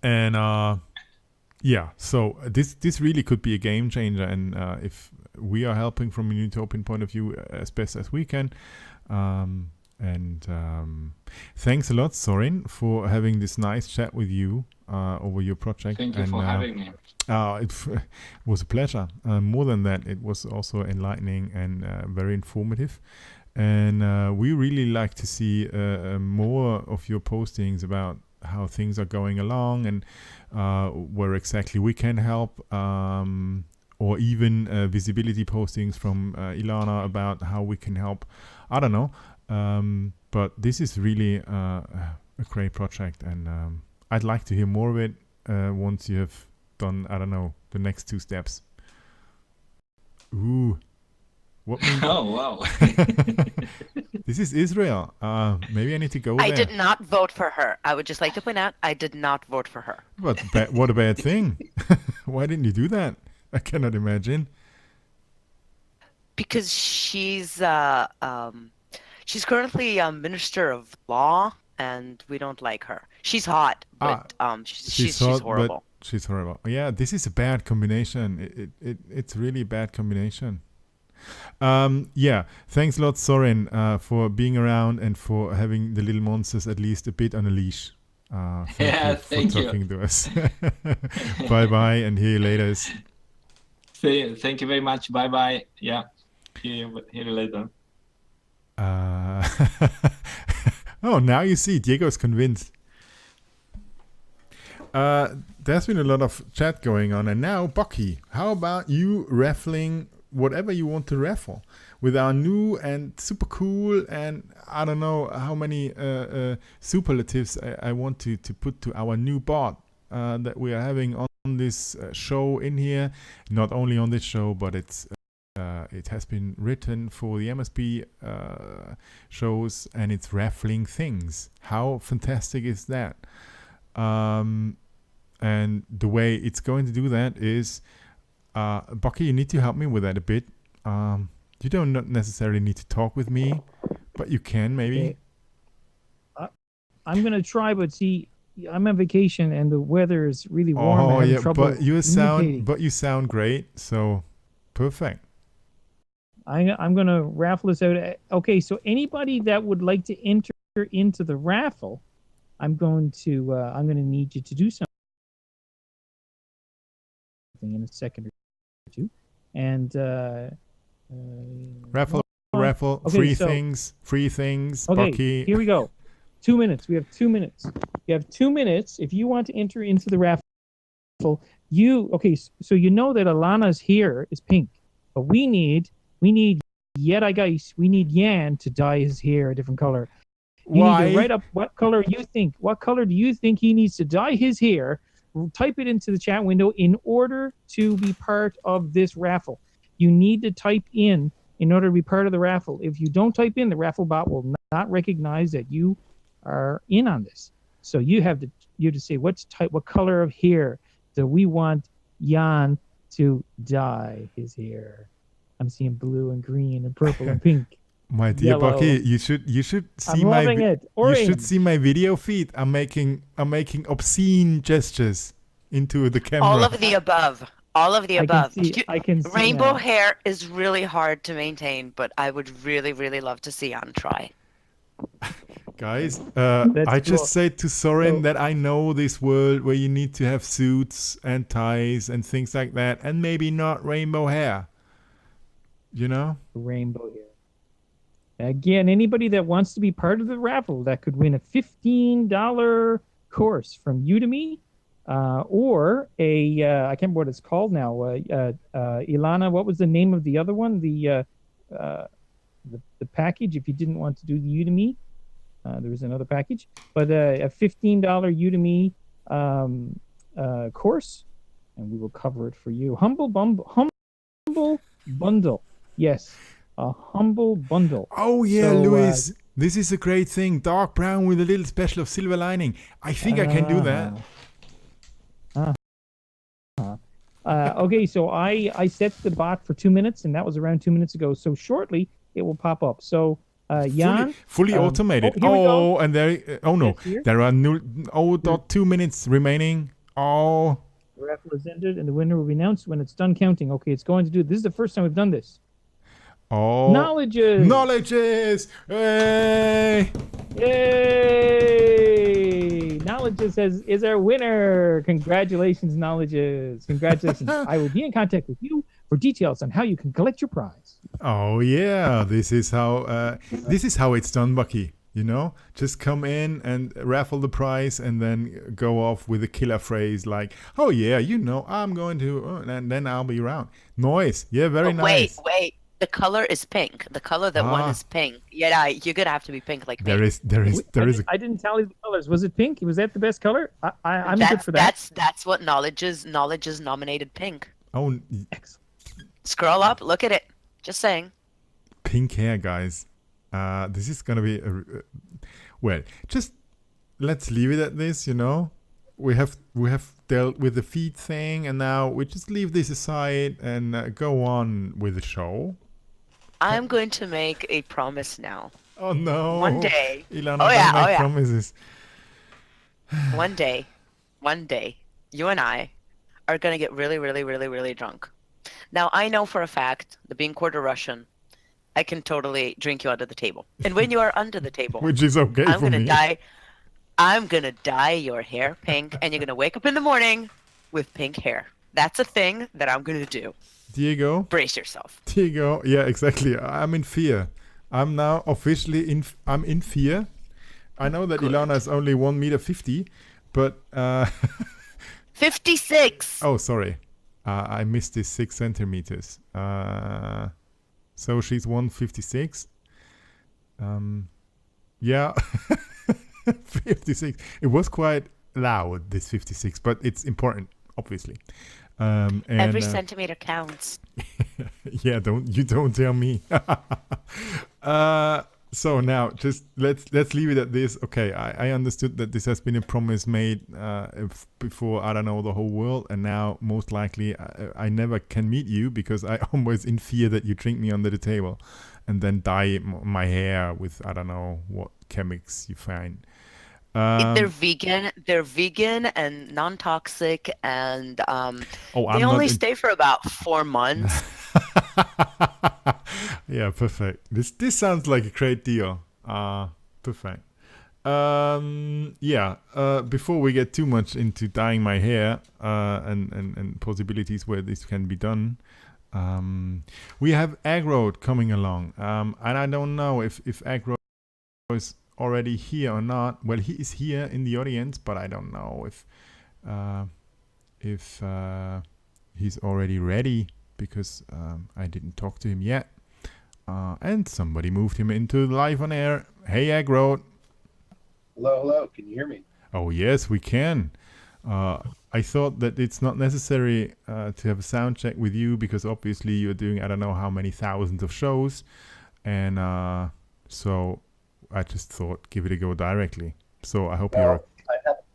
and so this really could be a game changer, and if we are helping from a Utopian point of view as best as we can. Thanks a lot, Soren, for having this nice chat with you over your project. Thank you for having me. It was a pleasure. More than that, it was also enlightening and very informative. And we really like to see more of your postings about how things are going along and where exactly we can help, or even visibility postings from Ilana about how we can help. I don't know. But this is really a great project, and I'd like to hear more of it once you have done, I don't know, the next 2 steps. Ooh. What? Oh, wow. This is Israel. Maybe I need to go there. I did not vote for her. I would just like to point out, I did not vote for her. But what a bad thing. Why didn't you do that? I cannot imagine. Because she's currently Minister of Law, and we don't like her. She's hot, but she's horrible. But she's horrible. Yeah, this is a bad combination. It's really a bad combination. Yeah, thanks a lot, Soren, for being around and for having the little monsters at least a bit on a leash. Thank you. Talking to us. Bye and hear you later. Thank you very much. Bye. Yeah, hear you later. Oh, now you see, Diego's convinced. There's been a lot of chat going on, and now, Bucky, how about you raffling whatever you want to raffle with our new and super cool, and I don't know how many superlatives I want to put to our new bot that we are having on this show in here. Not only on this show, but it has been written for the MSP shows, and it's raffling things. How fantastic is that? And the way it's going to do that is, Bucky, you need to help me with that a bit. You don't not necessarily need to talk with me, but you can maybe. Okay. I'm gonna try, but see, I'm on vacation and the weather is really warm. Oh yeah, trouble but you sound great, so perfect. I'm gonna raffle this out. Okay, so anybody that would like to enter into the raffle, I'm gonna need you to do something in a second or two, and raffle, okay, free things. Okay, Bucky. Here we go. 2 minutes. We have 2 minutes. You have 2 minutes if you want to enter into the raffle. So you know that Alana's hair is pink, but we need Yan to dye his hair a different color. You Why? need to write up what color do you think he needs to dye his hair. Type it into the chat window in order to be part of this raffle. You need to type in order to be part of the raffle. If you don't type in, the raffle bot will not recognize that you are in on this. So you have to say what color of hair do we want Jan to dye his hair. I'm seeing blue and green and purple and pink. My dear yellow. Bucky, you should see you should see my video feed. I'm making obscene gestures into the camera. All of the above. I can see Rainbow that. hair is really hard to maintain, but I would really, really love to see Jan try. Guys, I just said to Soren that I know this world where you need to have suits and ties and things like that, and maybe not rainbow hair. You know? Rainbow hair. Again, anybody that wants to be part of the raffle that could win a $15 course from Udemy, or I can't remember what it's called now. Ilana, what was the name of the other one? The package. If you didn't want to do the Udemy, there was another package, but a $15 Udemy course, and we will cover it for you. Humble bundle. Yes. A humble bundle. Oh yeah, so, Luis, this is a great thing. Dark brown with a little special of silver lining. I think I can do that. Okay, so I set the bot for 2 minutes, and that was around 2 minutes ago. So shortly it will pop up. So Jan, fully automated. And there. No, there are 0.2 minutes remaining. Oh. The raffle is ended, and the winner will be announced when it's done counting. Okay, it's going to do. This is the first time we've done this. Oh. Knowledges! Hey! Yay! Knowledges is our winner. Congratulations, Knowledges. Congratulations. I will be in contact with you for details on how you can collect your prize. Oh yeah, this is how it's done, Bucky. You know, just come in and raffle the prize, and then go off with a killer phrase like, "Oh yeah, you know, I'm going to," and then I'll be around. Nice, yeah, very nice. Wait. The color is pink. The color that won is pink. Yeah, you're gonna have to be pink like me. There is. I didn't tally the colors. Was it pink? Was that the best color? I'm good for that. That's what Knowledge's nominated pink. Oh, excellent. Scroll up. Look at it. Just saying. Pink hair, guys. This is gonna be well. Just let's leave it at this. You know, we have dealt with the feed thing, and now we just leave this aside and go on with the show. I'm going to make a promise now. Oh no! One day. Ilana, don't make promises. One day, you and I are gonna get really, really, really, really drunk. Now I know for a fact that being quarter Russian, I can totally drink you under the table. And when you are under the table, which is okay for me. I'm gonna dye your hair pink, and you're gonna wake up in the morning with pink hair. That's a thing that I'm gonna do. Diego, Brace yourself. Diego, yeah, exactly. I'm in fear. I'm now officially I'm in fear. I know that Good. Ilana is only 1.50 m, but 56. oh, sorry, I missed this 6 centimeters. So she's 1.56. Yeah, 56. It was quite loud, this 56, but it's important, obviously. And, Every centimeter counts. yeah, don't tell me. So now just let's leave it at this. Okay, I understood that this has been a promise made before, I don't know, the whole world, and now most likely I never can meet you because I'm always in fear that you drink me under the table and then dye my hair with I don't know what chemics you find. They're vegan and non-toxic, and they only stay for about 4 months. Yeah, perfect. This sounds like a great deal. Perfect. Yeah. Before we get too much into dyeing my hair and possibilities where this can be done, we have Aggroad coming along, and I don't know if Aggroad is already here or not. Well, he is here in the audience, but I don't know if he's already ready because I didn't talk to him yet. And somebody moved him into live on air. Hey, Aggroad. Hello. Can you hear me? Oh, yes, we can. I thought that it's not necessary to have a sound check with you because obviously you're doing I don't know how many thousands of shows. And so I just thought give it a go directly. So I hope you're...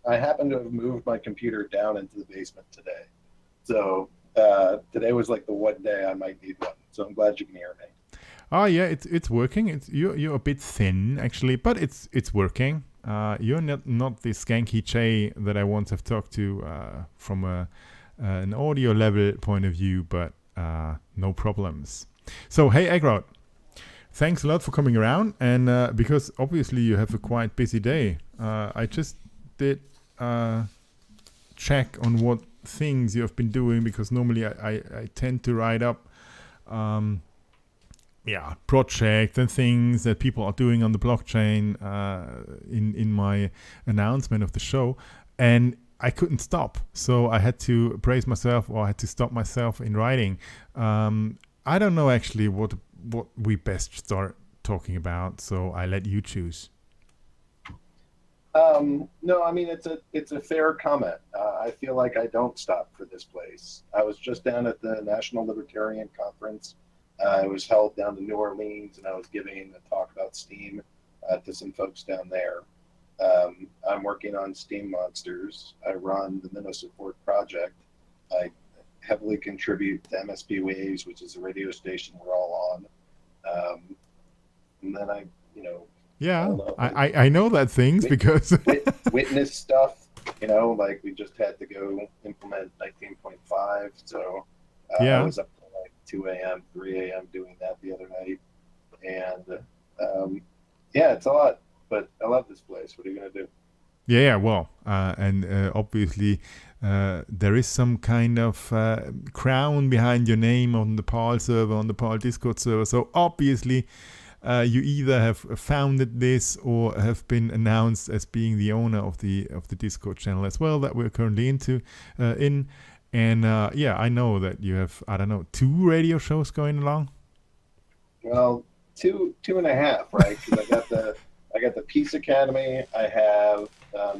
I happen to have moved my computer down into the basement today. So today was like the one day I might need one. So I'm glad you can hear me. Oh yeah, it's working. You're a bit thin actually, but it's working. You're not the skanky Che that I once have talked to from an audio level point of view, but no problems. So hey, Aggroad, thanks a lot for coming around, and because obviously you have a quite busy day, I just did check on what things you have been doing because normally I tend to write up projects and things that people are doing on the blockchain in my announcement of the show, and I couldn't stop, so I had to brace myself, or I had to stop myself in writing. I don't know actually what we best start talking about, so I let you choose. No, I mean it's a fair comment. I feel like I don't stop for this place. I was just down at the National Libertarian Conference. It was held down to New Orleans, and I was giving a talk about Steam to some folks down there. I'm working on Steam Monsters. I run the Minnow Support Project. I heavily contribute to MSP Waves, which is a radio station we're all on. And then I know that things because witness stuff, like we just had to go implement 19.5. So I was up to like 2 a.m., 3 a.m. doing that the other night. And it's a lot, but I love this place. What are you going to do? Yeah, well, and obviously there is some kind of crown behind your name on the PAL server, on the PAL Discord server. So obviously you either have founded this or have been announced as being the owner of the Discord channel as well that we're currently in. And I know that you have, I don't know, 2 radio shows going along. Well, two and a half, right? Because I got the Peace Academy. I have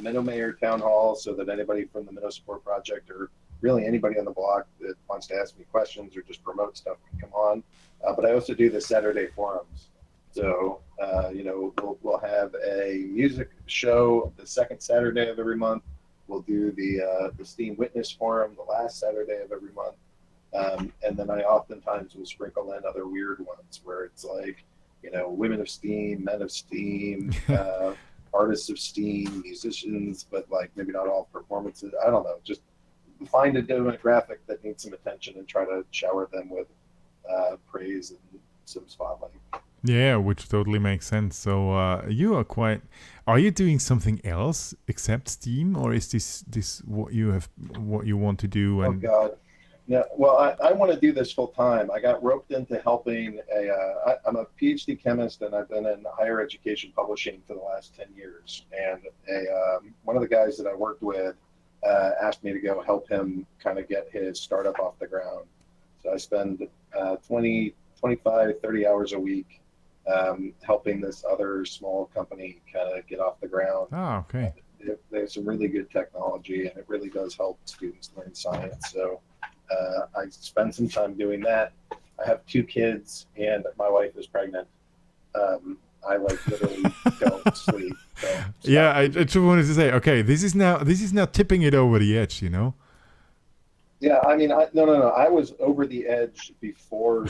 Minnow Mayor Town Hall, so that anybody from the Minnow Support Project or really anybody on the block that wants to ask me questions or just promote stuff can come on. But I also do the Saturday forums. So, we'll have a music show the second Saturday of every month. We'll do the Steam Witness Forum the last Saturday of every month. And then I oftentimes will sprinkle in other weird ones where it's like, women of Steam, men of Steam, artists of Steam, musicians, but like maybe not all performances. I don't know. Just find a demographic that needs some attention and try to shower them with praise and some spotlight. Yeah, which totally makes sense. So you are quite. Are you doing something else except Steam, or is this what you want to do? Oh And God. No, well, I want to do this full time. I got roped into helping I'm a PhD chemist, and I've been in higher education publishing for the last 10 years. And one of the guys that I worked with asked me to go help him kind of get his startup off the ground. So I spend 20, 25, 30 hours a week helping this other small company kind of get off the ground. okay. They have some really good technology, and it really does help students learn science. So I spend some time doing that. I have 2 kids, and my wife is pregnant. I literally don't sleep. Yeah, I just wanted to say, okay, this is now tipping it over the edge, you know. Yeah, I mean, no. I was over the edge before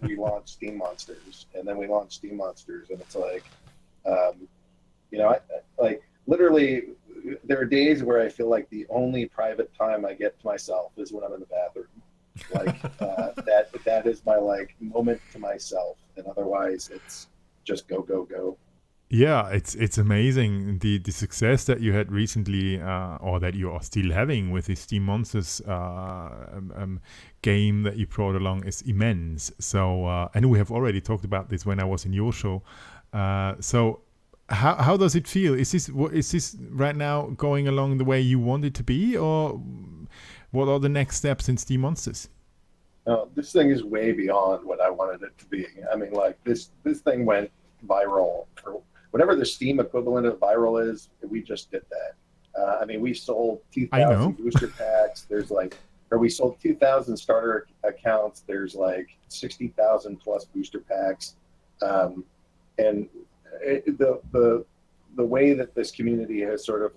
we launched Steam Monsters, and then we launched Steam Monsters, and it's like, like literally, there are days where I feel like the only private time I get to myself is when I'm in the bathroom. Like that is my moment to myself, and otherwise it's just go. Yeah, it's amazing the success that you had recently, or that you are still having with the Steam Monsters game that you brought along is immense. So, and we have already talked about this when I was in your show. So, how does it feel? Is this right now going along the way you want it to be, or what are the next steps in Steam Monsters? This thing is way beyond what I wanted it to be. I mean, like this thing went viral for whatever the Steam equivalent of viral is. We just did that. I mean, we sold 2,000 booster packs. We sold 2,000 starter accounts. There's like 60,000 plus booster packs. And the way that this community has sort of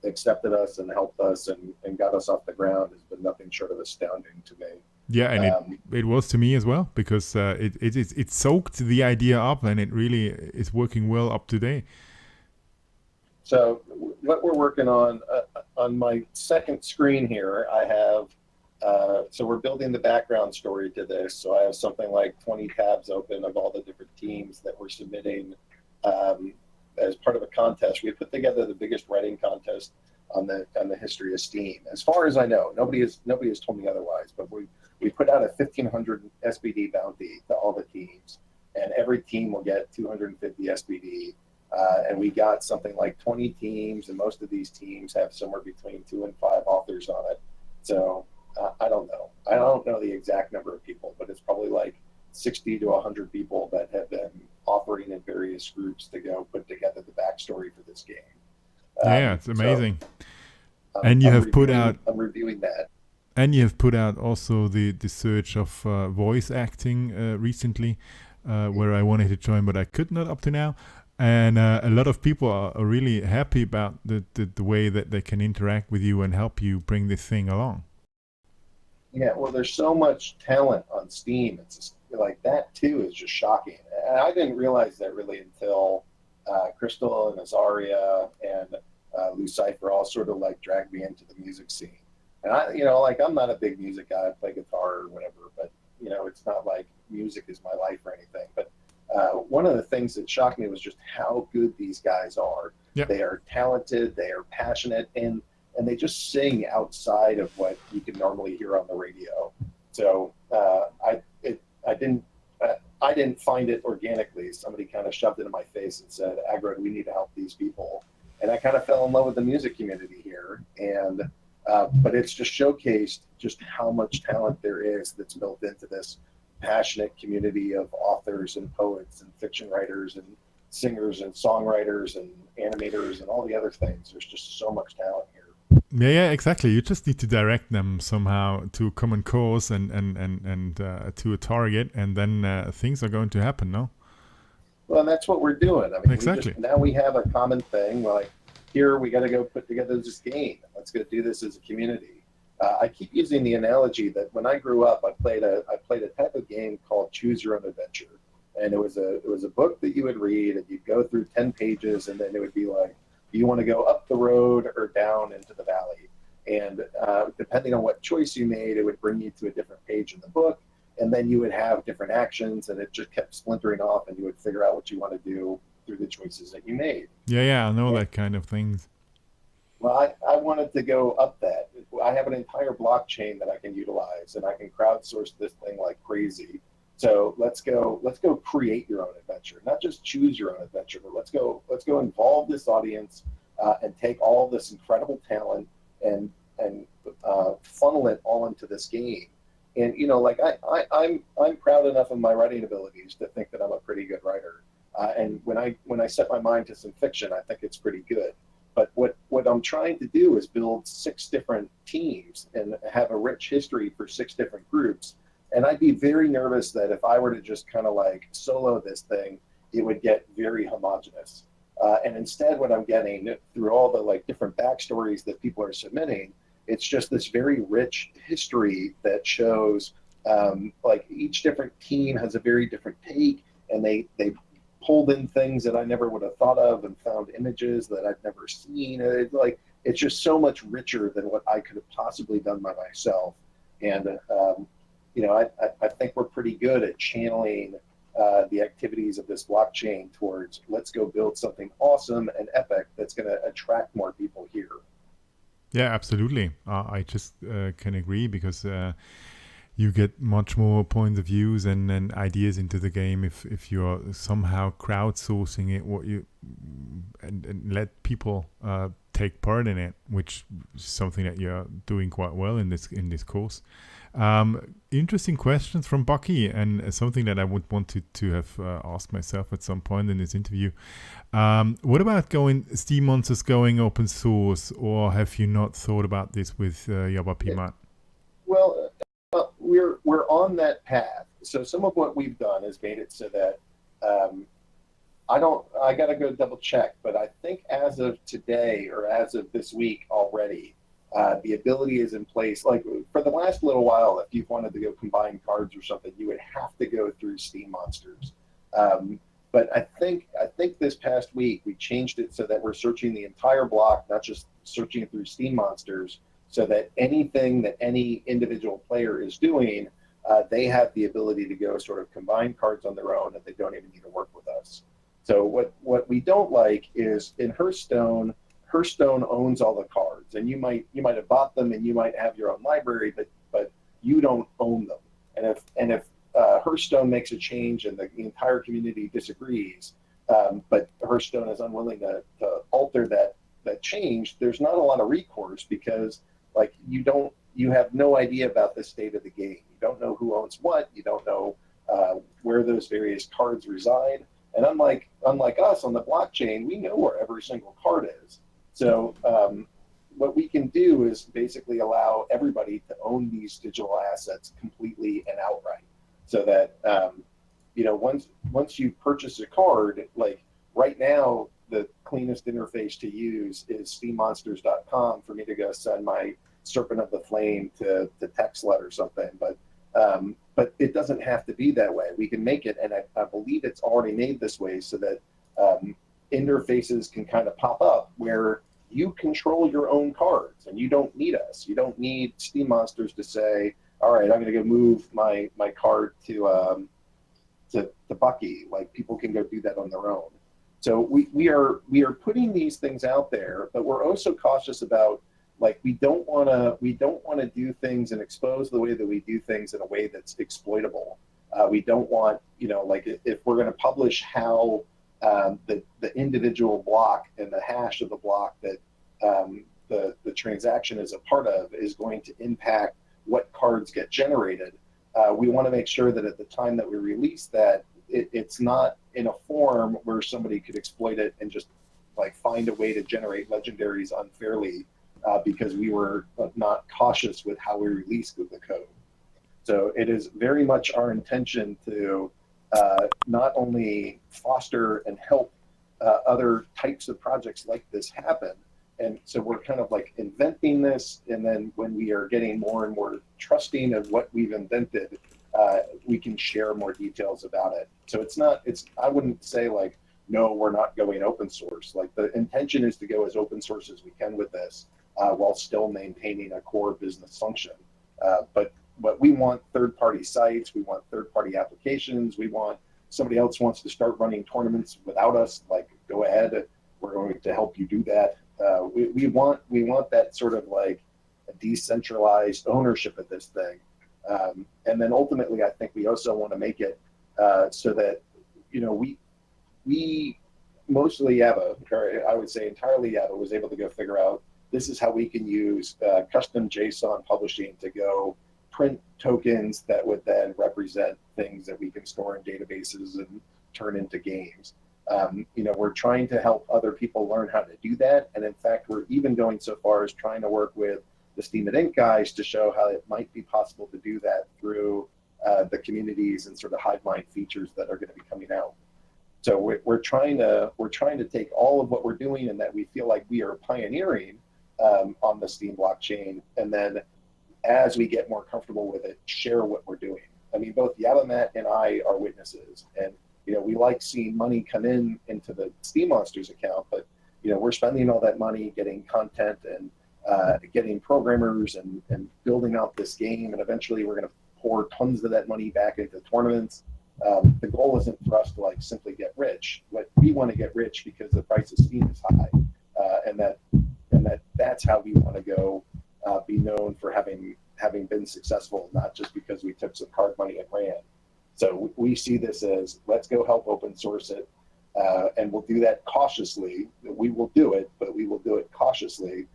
accepted us and helped us and got us off the ground has been nothing short of astounding to me. Yeah, and it was to me as well, because it soaked the idea up, and it really is working well up to date. So what we're working on my second screen here, I have so we're building the background story to this. So I have something like 20 tabs open of all the different teams that we're submitting as part of a contest. We put together the biggest writing contest on the history of Steam. As far as I know, nobody has told me otherwise, but we put out a 1,500 SBD bounty to all the teams, and every team will get 250 SBD. And we got something like 20 teams, and most of these teams have somewhere between 2 and 5 authors on it. So I don't know. I don't know the exact number of people, but it's probably like 60 to 100 people that have been offering in various groups to go put together the backstory for this game. Yeah, it's amazing. So, and you have put out. I'm reviewing that. And you have put out also the search of voice acting recently, where I wanted to join, but I could not up to now. And a lot of people are really happy about the way that they can interact with you and help you bring this thing along. Yeah, well, there's so much talent on Steam. It's just, like that too is just shocking. And I didn't realize that really until Crystal and Azaria and Lucifer all sort of dragged me into the music scene. And I'm not a big music guy. I play guitar or whatever, but it's not like music is my life or anything. But one of the things that shocked me was just how good these guys are. Yep. They are talented, they are passionate, and they just sing outside of what you can normally hear on the radio. So I didn't find it organically. Somebody kind of shoved it in my face and said, "Agro, we need to help these people." And I kind of fell in love with the music community here. And but it's just showcased just how much talent there is that's built into this passionate community of authors and poets and fiction writers and singers and songwriters and animators and all the other things. There's just so much talent here. Yeah, exactly. You just need to direct them somehow to a common cause and to a target, and then things are going to happen, no? Well, and that's what we're doing. I mean, exactly. Now we have a common thing. Like, here we got to go put together this game. Let's go do this as a community. I keep using the analogy that when I grew up, I played a type of game called Choose Your Own Adventure, and it was a book that you would read, and you'd go through 10 pages, and then it would be like, you want to go up the road or down into the valley, and depending on what choice you made, it would bring you to a different page in the book, and then you would have different actions, and it just kept splintering off, and you would figure out what you want to do through the choices that you made. Yeah, I know that kind of things. Well, I wanted to go up that. I have an entire blockchain that I can utilize, and I can crowdsource this thing like crazy. So let's go create your own adventure, not just choose your own adventure, but let's go involve this audience and take all this incredible talent and funnel it all into this game. And like I'm proud enough of my writing abilities to think that I'm a pretty good writer. And when I set my mind to some fiction, I think it's pretty good. But what I'm trying to do is build 6 different teams and have a rich history for 6 different groups. And I'd be very nervous that if I were to just kind of like solo this thing, it would get very homogenous. And instead, what I'm getting through all the like different backstories that people are submitting, it's just this very rich history that shows like each different team has a very different take, and they pulled in things that I never would have thought of and found images that I've never seen. It's just so much richer than what I could have possibly done by myself. And I think we're pretty good at channeling the activities of this blockchain towards let's go build something awesome and epic that's going to attract more people here. Yeah, absolutely. I just can agree, because you get much more points of views and ideas into the game if you're somehow crowdsourcing it, and let people take part in it, which is something that you're doing quite well in this course. Interesting questions from Bucky, and something that I would want to have asked myself at some point in this interview. What about Steam Monsters going open source, or have you not thought about this with Yaba Pimat? Well, we're on that path. So some of what we've done is made it so that I got to go double check, but I think as of today or as of this week already, the ability is in place. Like for the last little while, if you wanted to go combine cards or something, you would have to go through Steam Monsters. But I think this past week we changed it so that we're searching the entire block, not just searching through Steam Monsters, so that anything that any individual player is doing, they have the ability to go sort of combine cards on their own, and they don't even need to work with us. So what we don't like is in Hearthstone owns all the cards, and you might have bought them and you might have your own library, but you don't own them. And if Hearthstone makes a change and the entire community disagrees, but Hearthstone is unwilling to alter that change, there's not a lot of recourse, because like you have no idea about the state of the game. You don't know who owns what. You don't know where those various cards reside. And unlike us on the blockchain, we know where every single card is. So what we can do is basically allow everybody to own these digital assets completely and outright. So that once you purchase a card, like right now, the cleanest interface to use is steammonsters.com for me to go send my Serpent of the Flame to TextLet or something. But it doesn't have to be that way. We can make it, and I believe it's already made this way, so that interfaces can kind of pop up where you control your own cards, and you don't need us. You don't need Steam Monsters to say, all right, I'm going to go move my card to Bucky. Like, people can go do that on their own. So we are putting these things out there, but we're also cautious about, like, we don't want to do things and expose the way that we do things in a way that's exploitable. We don't want, like, if we're going to publish how the individual block and the hash of the block that the transaction is a part of is going to impact what cards get generated. We want to make sure that at the time that we release that, it's not in a form where somebody could exploit it and just like find a way to generate legendaries unfairly because we were not cautious with how we released the code. So it is very much our intention to not only foster and help other types of projects like this happen. And so we're kind of like inventing this, and then when we are getting more and more trusting of what we've invented, we can share more details about it. So I wouldn't say like, no, we're not going open source. Like, the intention is to go as open source as we can with this while still maintaining a core business function. But but we want third-party sites, we want third-party applications, we want somebody else wants to start running tournaments without us, like go ahead, we're going to help you do that. We want that sort of like a decentralized ownership of this thing. And then ultimately, I think we also want to make it so that, we mostly Yabba, or I would say entirely Yabba, was able to go figure out this is how we can use custom JSON publishing to go print tokens that would then represent things that we can store in databases and turn into games. We're trying to help other people learn how to do that. And in fact, we're even going so far as trying to work with the Steam at Inc. guys to show how it might be possible to do that through the communities and sort of hive mind features that are going to be coming out. So we're trying to take all of what we're doing and that we feel like we are pioneering on the Steam blockchain, and then as we get more comfortable with it, share what we're doing. I mean, both Yabamat and I are witnesses, and we like seeing money come into the Steam Monsters account, but we're spending all that money getting content and getting programmers and building out this game, and eventually we're going to pour tons of that money back into tournaments. The goal isn't for us to like simply get rich. What we want to get rich because the price of Steam is high, and that's how we want to go be known for having been successful, not just because we took some card money and ran. So we see this as let's go help open source it, and we'll do that cautiously. We will do it, but we will do it cautiously.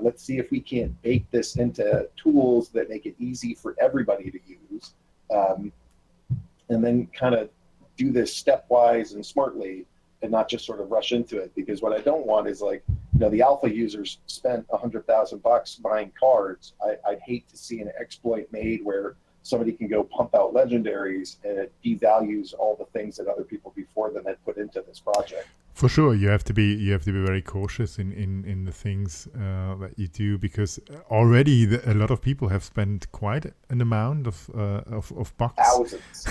Let's see if we can't bake this into tools that make it easy for everybody to use, and then kind of do this stepwise and smartly, and not just sort of rush into it. Because what I don't want is like, the alpha users spent $100,000 buying cards. I'd hate to see an exploit made where somebody can go pump out legendaries and it devalues all the things that other people before them had put into this project. For sure, you have to be very cautious in the things that you do, because already a lot of people have spent quite an amount of bucks. Thousands.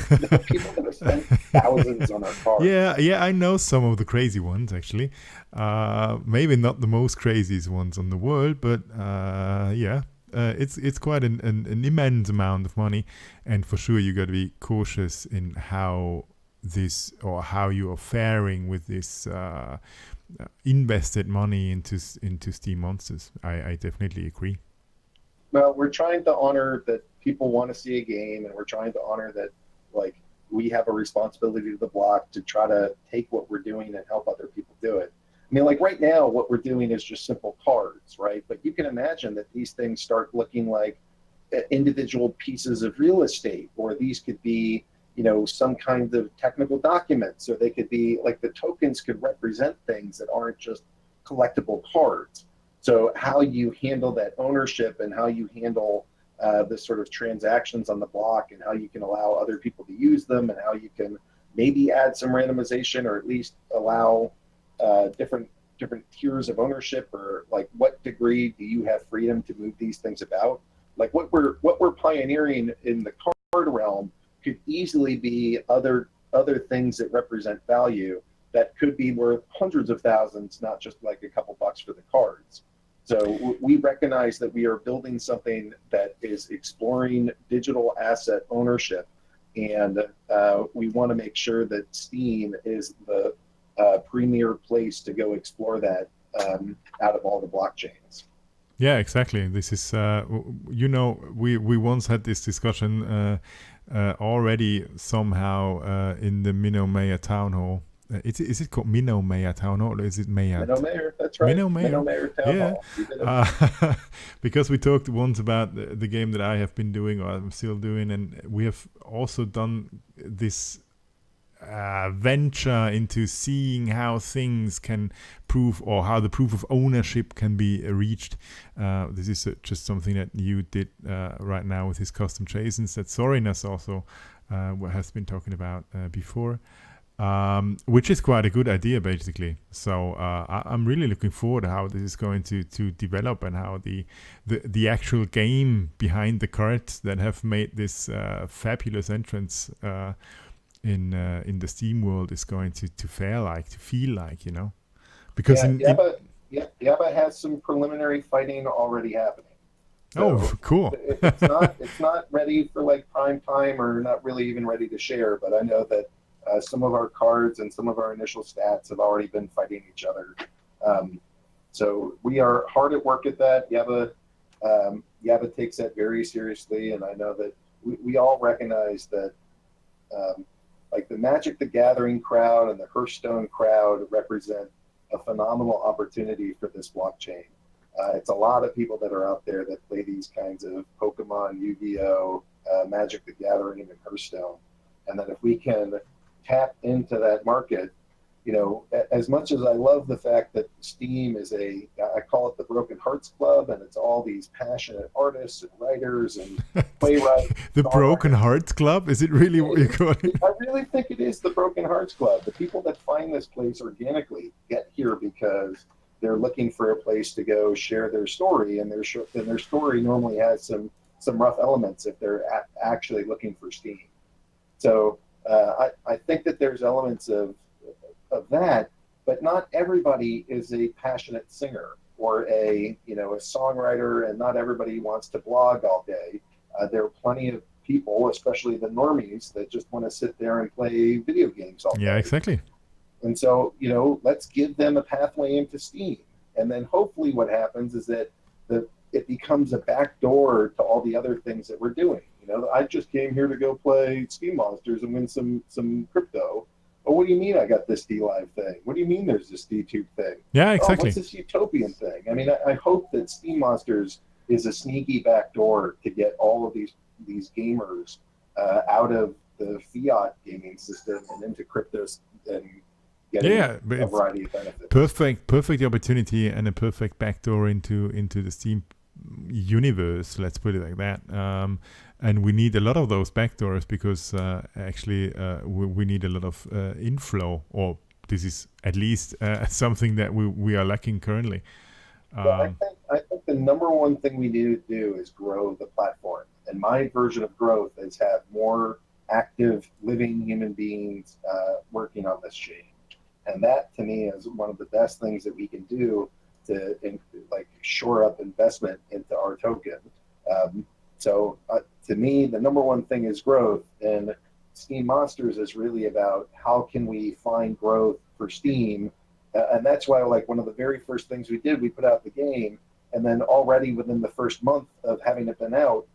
People that have spent thousands on our cards. Yeah, I know some of the crazy ones actually. Maybe not the most craziest ones on the world, but it's quite an immense amount of money, and for sure you got to be cautious in how you are faring with this invested money into Steam Monsters. I definitely agree. Well, we're trying to honor that people want to see a game, and we're trying to honor that like we have a responsibility to the block to try to take what we're doing and help other people do it. I mean, like right now, what we're doing is just simple cards, right? But you can imagine that these things start looking like individual pieces of real estate, or these could be some kind of technical documents, or they could be like the tokens could represent things that aren't just collectible cards. So how you handle that ownership and how you handle the sort of transactions on the block, and how you can allow other people to use them, and how you can maybe add some randomization, or at least allow different tiers of ownership, or like what degree do you have freedom to move these things about? Like what we're pioneering in the card realm could easily be other things that represent value that could be worth hundreds of thousands, not just like a couple bucks for the cards. So we recognize that we are building something that is exploring digital asset ownership, and we want to make sure that Steam is the premier place to go explore that out of all the blockchains. Yeah, exactly. This is, we once had this discussion already somehow in the Minnow Mayor Town Hall. Is it called Minnow Mayor Town Hall, or is it Mayor? Minnow Mayor, that's right. Minnow Mayor Town Hall. Because we talked once about the game that I have been doing, or I'm still doing, and we have also done this venture into seeing how things can prove, or how the proof of ownership can be reached. This is just something that you did right now with his custom JSONs that Sorinas also has been talking about before, which is quite a good idea basically. So I'm really looking forward to how this is going to develop, and how the actual game behind the cards that have made this fabulous entrance in the Steam world is going to feel like, because Yabba has some preliminary fighting already happening. Oh, cool. It's not ready for like prime time, or not really even ready to share. But I know that some of our cards and some of our initial stats have already been fighting each other. So we are hard at work at that. Yaba takes that very seriously, and I know that we all recognize that like the Magic the Gathering crowd and the Hearthstone crowd represent a phenomenal opportunity for this blockchain. It's a lot of people that are out there that play these kinds of Pokemon, Yu-Gi-Oh, Magic the Gathering, and Hearthstone. And that if we can tap into that market, you know, as much as I love the fact that Steam is I call it the Broken Hearts Club, and it's all these passionate artists and writers and playwrights. The Broken Hearts Club? Is it really what you call it? I really think it is the Broken Hearts Club. The people that find this place organically get here because they're looking for a place to go share their story, and their story normally has some rough elements if they're actually looking for Steam. So I think that there's elements of that, but not everybody is a passionate singer or a songwriter, and not everybody wants to blog all day. There are plenty of people, especially the normies, that just want to sit there and play video games all day. Yeah, exactly. And so, let's give them a pathway into Steam. And then hopefully what happens is that it becomes a back door to all the other things that we're doing. I just came here to go play Steam Monsters and win some crypto. Oh, what do you mean I got this DLive thing? What do you mean there's this DTube thing? Yeah, exactly. Oh, what's this Utopian thing? I mean, I hope that Steam Monsters is a sneaky back door to get all of these gamers out of the fiat gaming system and into cryptos and getting a variety of benefits. Perfect opportunity and a perfect backdoor into the Steam universe, let's put it like that. And we need a lot of those backdoors because we need a lot of inflow, or this is at least something that we are lacking currently. I think the number one thing we need to do is grow the platform. And my version of growth is have more active living human beings working on this chain. And that to me is one of the best things that we can do to shore up investment into our token. So to me, the number one thing is growth, and Steam Monsters is really about how can we find growth for Steam. And that's why one of the very first things we did, we put out the game, and then already within the first month of having it been out,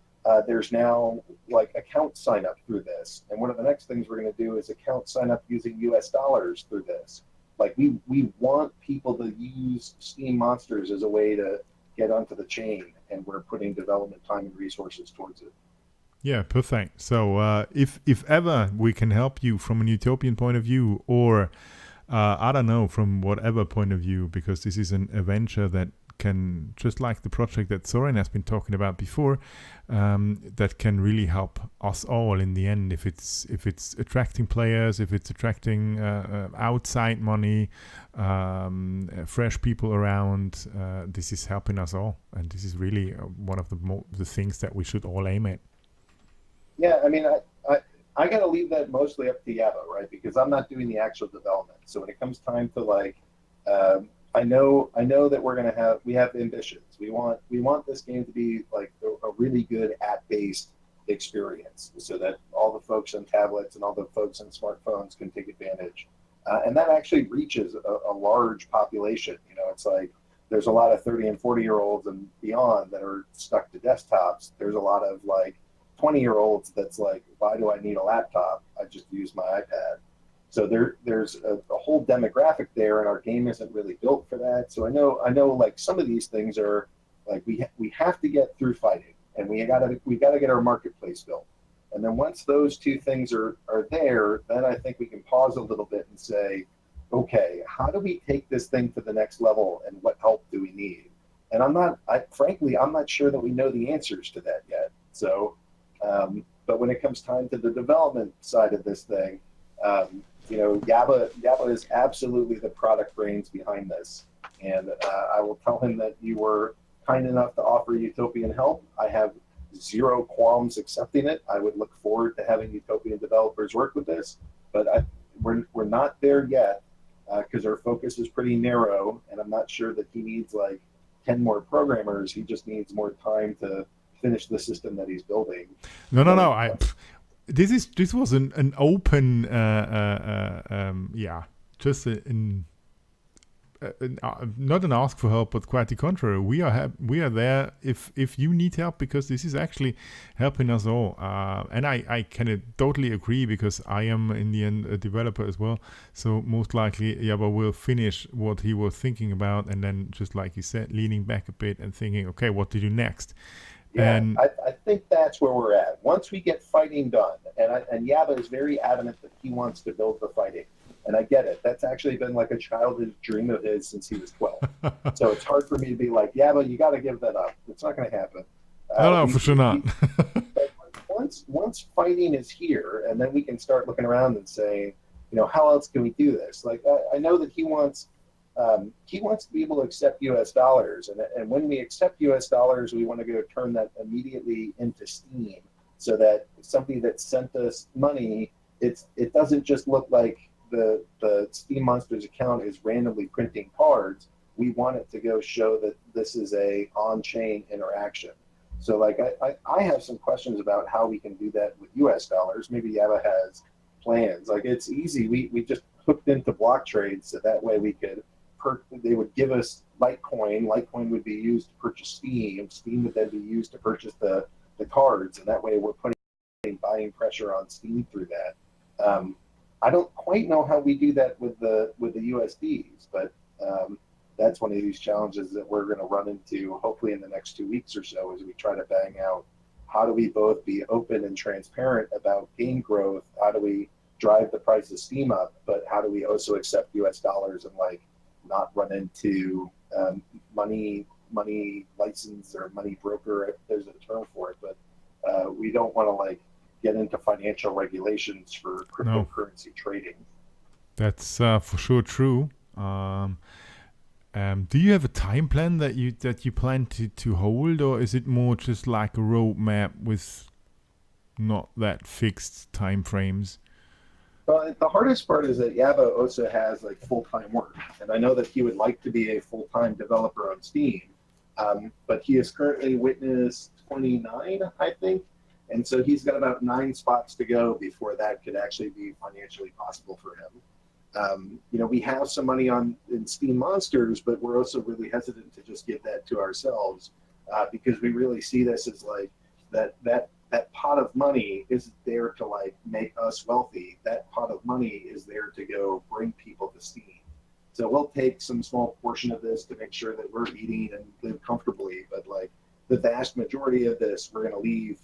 there's now account sign up through this. And one of the next things we're going to do is account sign up using US dollars through this. We want people to use Steam Monsters as a way to get onto the chain, and we're putting development time and resources towards it. Yeah, perfect. So if ever we can help you from an Utopian point of view, or I don't know, from whatever point of view, because this is a venture that can, just like the project that Soren has been talking about before, that can really help us all in the end. If it's attracting players, if it's attracting outside money, fresh people around, this is helping us all, and this is really one of the things that we should all aim at. Yeah, I mean, I got to leave that mostly up to Yaba, right? Because I'm not doing the actual development. So when it comes time to I know that we have ambitions. We want this game to be a really good app-based experience, so that all the folks on tablets and all the folks on smartphones can take advantage. And that actually reaches a large population. It's there's a lot of 30 and 40-year-olds and beyond that are stuck to desktops. There's a lot of 20-year-olds that's why do I need a laptop? I just use my iPad. So there's a whole demographic there, and our game isn't really built for that. So I know some of these things are we have to get through fighting, and we gotta get our marketplace built. And then once those two things are there, then I think we can pause a little bit and say, okay, how do we take this thing to the next level, and what help do we need? And I'm not sure that we know the answers to that yet. So, but when it comes time to the development side of this thing, Yaba is absolutely the product brains behind this. And I will tell him that you were kind enough to offer Utopian help. I have zero qualms accepting it. I would look forward to having Utopian developers work with this, but we're not there yet because our focus is pretty narrow, and I'm not sure that he needs 10 more programmers. He just needs more time to finish the system that he's building. No. This was an open, just not an ask for help, but quite the contrary. We are there if you need help, because this is actually helping us all. And I can totally agree, because I am in the end a developer as well. So most likely Jabba will finish what he was thinking about, and then just like you said, leaning back a bit and thinking, okay, what to do next? Yeah, And I think that's where we're at. Once we get fighting done, and Yaba is very adamant that he wants to build the fighting. And I get it. That's actually been like a childhood dream of his since he was 12. So it's hard for me to be like, Yaba, you got to give that up. It's not going to happen. No, for sure not. Once fighting is here, and then we can start looking around and saying, how else can we do this? Like, I know that he wants to be able to accept U.S. dollars, and when we accept U.S. dollars, we want to go turn that immediately into Steam, so that somebody that sent us money, it doesn't just look like the Steam Monsters account is randomly printing cards. We want it to go show that this is a on-chain interaction. So like I have some questions about how we can do that with US dollars. Maybe Yaba has plans. Like, it's easy. We just hooked into block trades, so that way we could they would give us Litecoin. Litecoin would be used to purchase Steam. Steam would then be used to purchase the cards, and that way we're putting buying pressure on Steam through that. I don't quite know how we do that with the USDs, but that's one of these challenges that we're going to run into hopefully in the next 2 weeks or so, as we try to bang out how do we both be open and transparent about game growth, how do we drive the price of Steam up, but how do we also accept US dollars and like not run into money license or money broker, if there's a term for it, but we don't want to like get into financial regulations for cryptocurrency trading. That's for sure true. Do you have a time plan that you plan to hold, or is it more just like a roadmap with not that fixed time frames? Well, the hardest part is that Yaba also has like full-time work, and I know that he would like to be a full-time developer on Steam, but he is currently witness 29, I think. And so he's got about 9 spots to go before that could actually be financially possible for him. We have some money in Steam Monsters, but we're also really hesitant to just give that to ourselves because we really see this as like that pot of money isn't there to like make us wealthy. That pot of money is there to go bring people to Steam. So we'll take some small portion of this to make sure that we're eating and live comfortably, but like the vast majority of this, we're going to leave.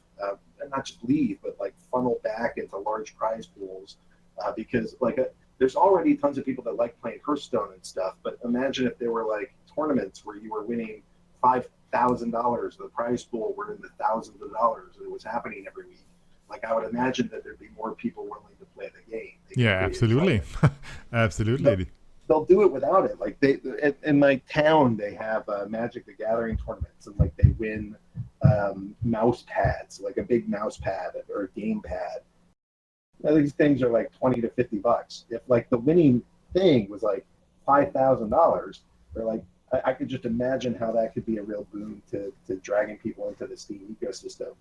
And not just leave, but like funnel back into large prize pools because like there's already tons of people that like playing Hearthstone and stuff. But imagine if there were like tournaments where you were winning $5,000, the prize pool were in the thousands of dollars, and it was happening every week. Like I would imagine that there'd be more people willing to play the game. Yeah, absolutely, absolutely. They'll do it without it. Like in my town, they have Magic the Gathering tournaments, and like they win mouse pads, like a big mouse pad or a game pad. Now, these things are like $20 to $50. If like the winning thing was like $5,000, or like I could just imagine how that could be a real boon to dragging people into the Steam ecosystem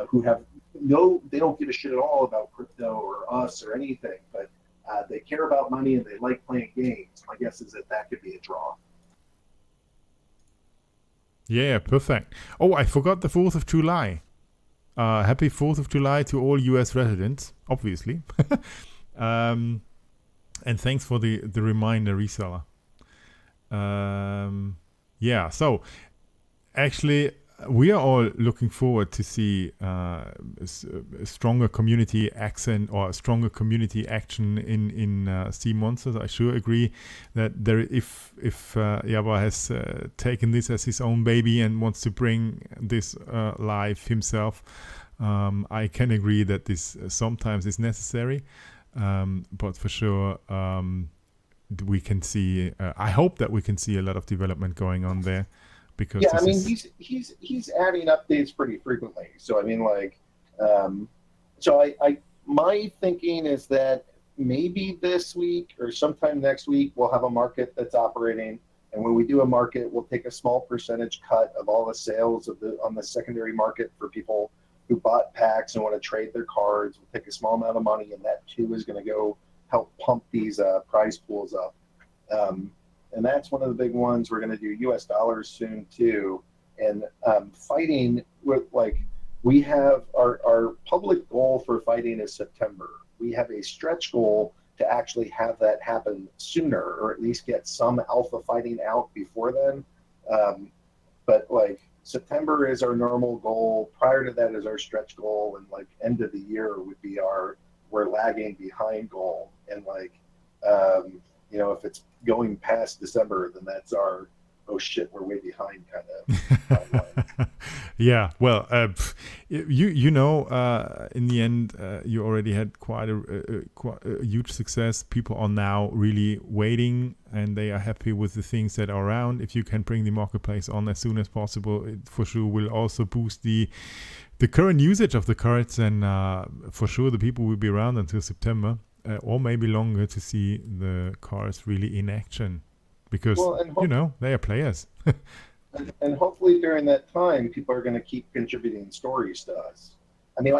who have they don't give a shit at all about crypto or us or anything, but they care about money and they like playing games. My guess is that could be a draw. Yeah, perfect. Oh, I forgot the 4th of July. Happy 4th of July to all US residents, obviously. And thanks for the reminder, reseller. Yeah, so actually we are all looking forward to see a stronger community accent or a stronger community action in Steam Monsters. I sure agree that if Jabba has taken this as his own baby and wants to bring this live himself, I can agree that this sometimes is necessary, but for sure we can see I hope that we can see a lot of development going on there. Because yeah, I mean he's adding updates pretty frequently. So I mean like I my thinking is that maybe this week or sometime next week we'll have a market that's operating, And when we do a market, we'll take a small percentage cut of all the sales on the secondary market for people who bought packs and want to trade their cards. We'll take a small amount of money, and that too is going to go help pump these prize pools up. And that's one of the big ones. We're going to do US dollars soon too. And fighting with, like, we have our public goal for fighting is September. We have a stretch goal to actually have that happen sooner, or at least get some alpha fighting out before then. But like September is our normal goal. Prior to that is our stretch goal, and like end of the year would be we're lagging behind goal. And like, you know, if it's going past December, then that's our, oh shit, we're way behind kind of timeline. Yeah, well, you know, in the end, you already had quite a huge success. People are now really waiting, and they are happy with the things that are around. If you can bring the marketplace on as soon as possible, it for sure will also boost the current usage of the cards, and for sure the people will be around until September, or maybe longer, to see the cards really in action. Because, you know, they are players. and hopefully during that time, people are going to keep contributing stories to us. I mean,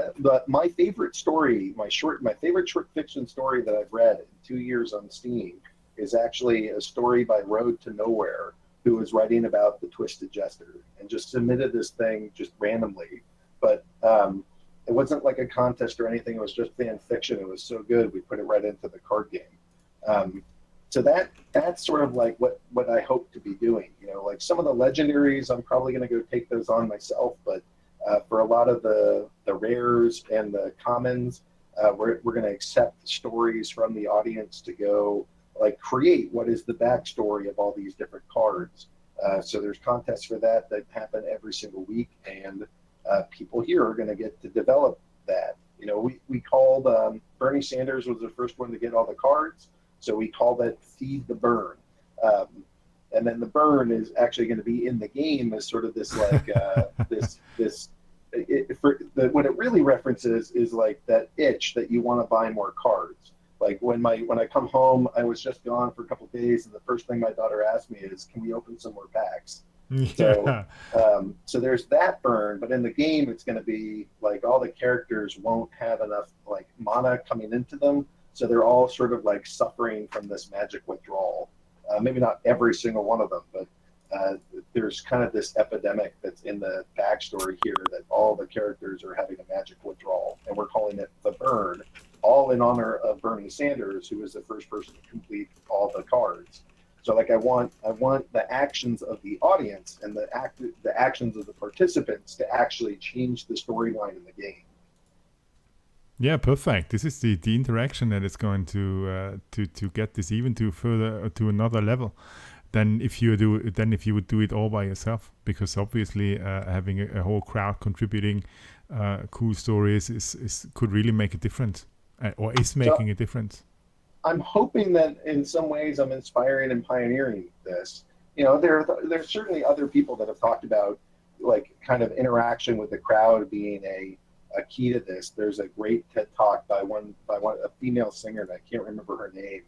my favorite story, my favorite short fiction story that I've read in 2 years on Steam is actually a story by Road to Nowhere, who was writing about the Twisted Jester, and just submitted this thing just randomly. But it wasn't like a contest or anything. It was just fan fiction. It was so good, we put it right into the card game. So that's sort of like what I hope to be doing. You know, like some of the legendaries, I'm probably going to go take those on myself. But for a lot of the rares and the commons, we're going to accept stories from the audience to go like create what is the backstory of all these different cards. So there's contests for that happen every single week, and people here are going to get to develop that. You know, we called Bernie Sanders was the first one to get all the cards. So we call that Feed the Burn. And then the burn is actually going to be in the game as sort of this like what it really references is like that itch that you want to buy more cards. Like when I come home, I was just gone for a couple of days, and the first thing my daughter asked me is, "Can we open some more packs?" Yeah. So there's that burn, but in the game it's going to be like all the characters won't have enough like mana coming into them. So they're all sort of like suffering from this magic withdrawal. Maybe not every single one of them, but there's kind of this epidemic that's in the backstory here that all the characters are having a magic withdrawal. And we're calling it the Burn, all in honor of Bernie Sanders, who was the first person to complete all the cards. So like I want the actions of the audience and the actions of the participants to actually change the storyline in the game. Yeah, perfect. This is the interaction that is going to get this even to another level than if you would do it all by yourself. Because obviously, having a whole crowd contributing cool stories is could really make a difference, or is making a difference. I'm hoping that in some ways I'm inspiring and pioneering this. You know, there's certainly other people that have talked about like kind of interaction with the crowd being a key to this. There's a great TED talk by a female singer, and I can't remember her name,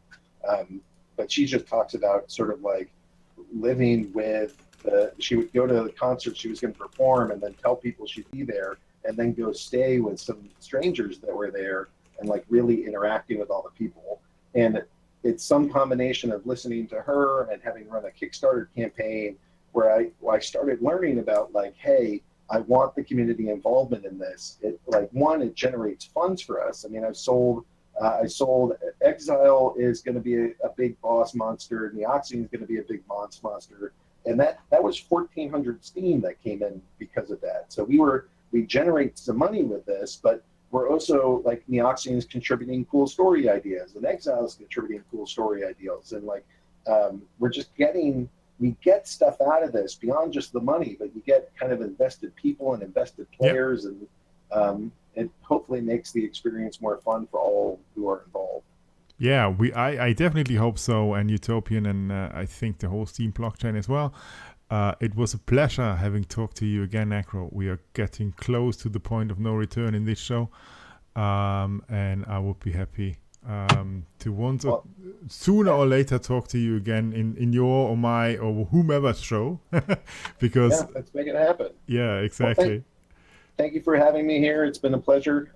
but she just talks about sort of like living with she would go to the concert she was going to perform and then tell people she'd be there, and then go stay with some strangers that were there and like really interacting with all the people. And it's some combination of listening to her and having run a Kickstarter campaign where I started learning about like, hey, I want the community involvement in this. It like one, it generates funds for us. I mean, I sold Exile is going to be a big boss monster. Neoxine is going to be a big boss monster, and that was 1,400 Steam that came in because of that. So we generate some money with this, but we're also like Neoxine is contributing cool story ideas, and Exile is contributing cool story ideas, and like we're just we get stuff out of this beyond just the money, but you get kind of invested people and invested players, and it hopefully makes the experience more fun for all who are involved. Yeah, I definitely hope so, and Utopian, and I think the whole Steam blockchain as well. It was a pleasure having talked to you again, Acro. We are getting close to the point of no return in this show, and I would be happy to once or sooner or later talk to you again in your or my or whomever's show, because let's make it happen. Yeah, exactly. Thank you for having me here. It's been a pleasure.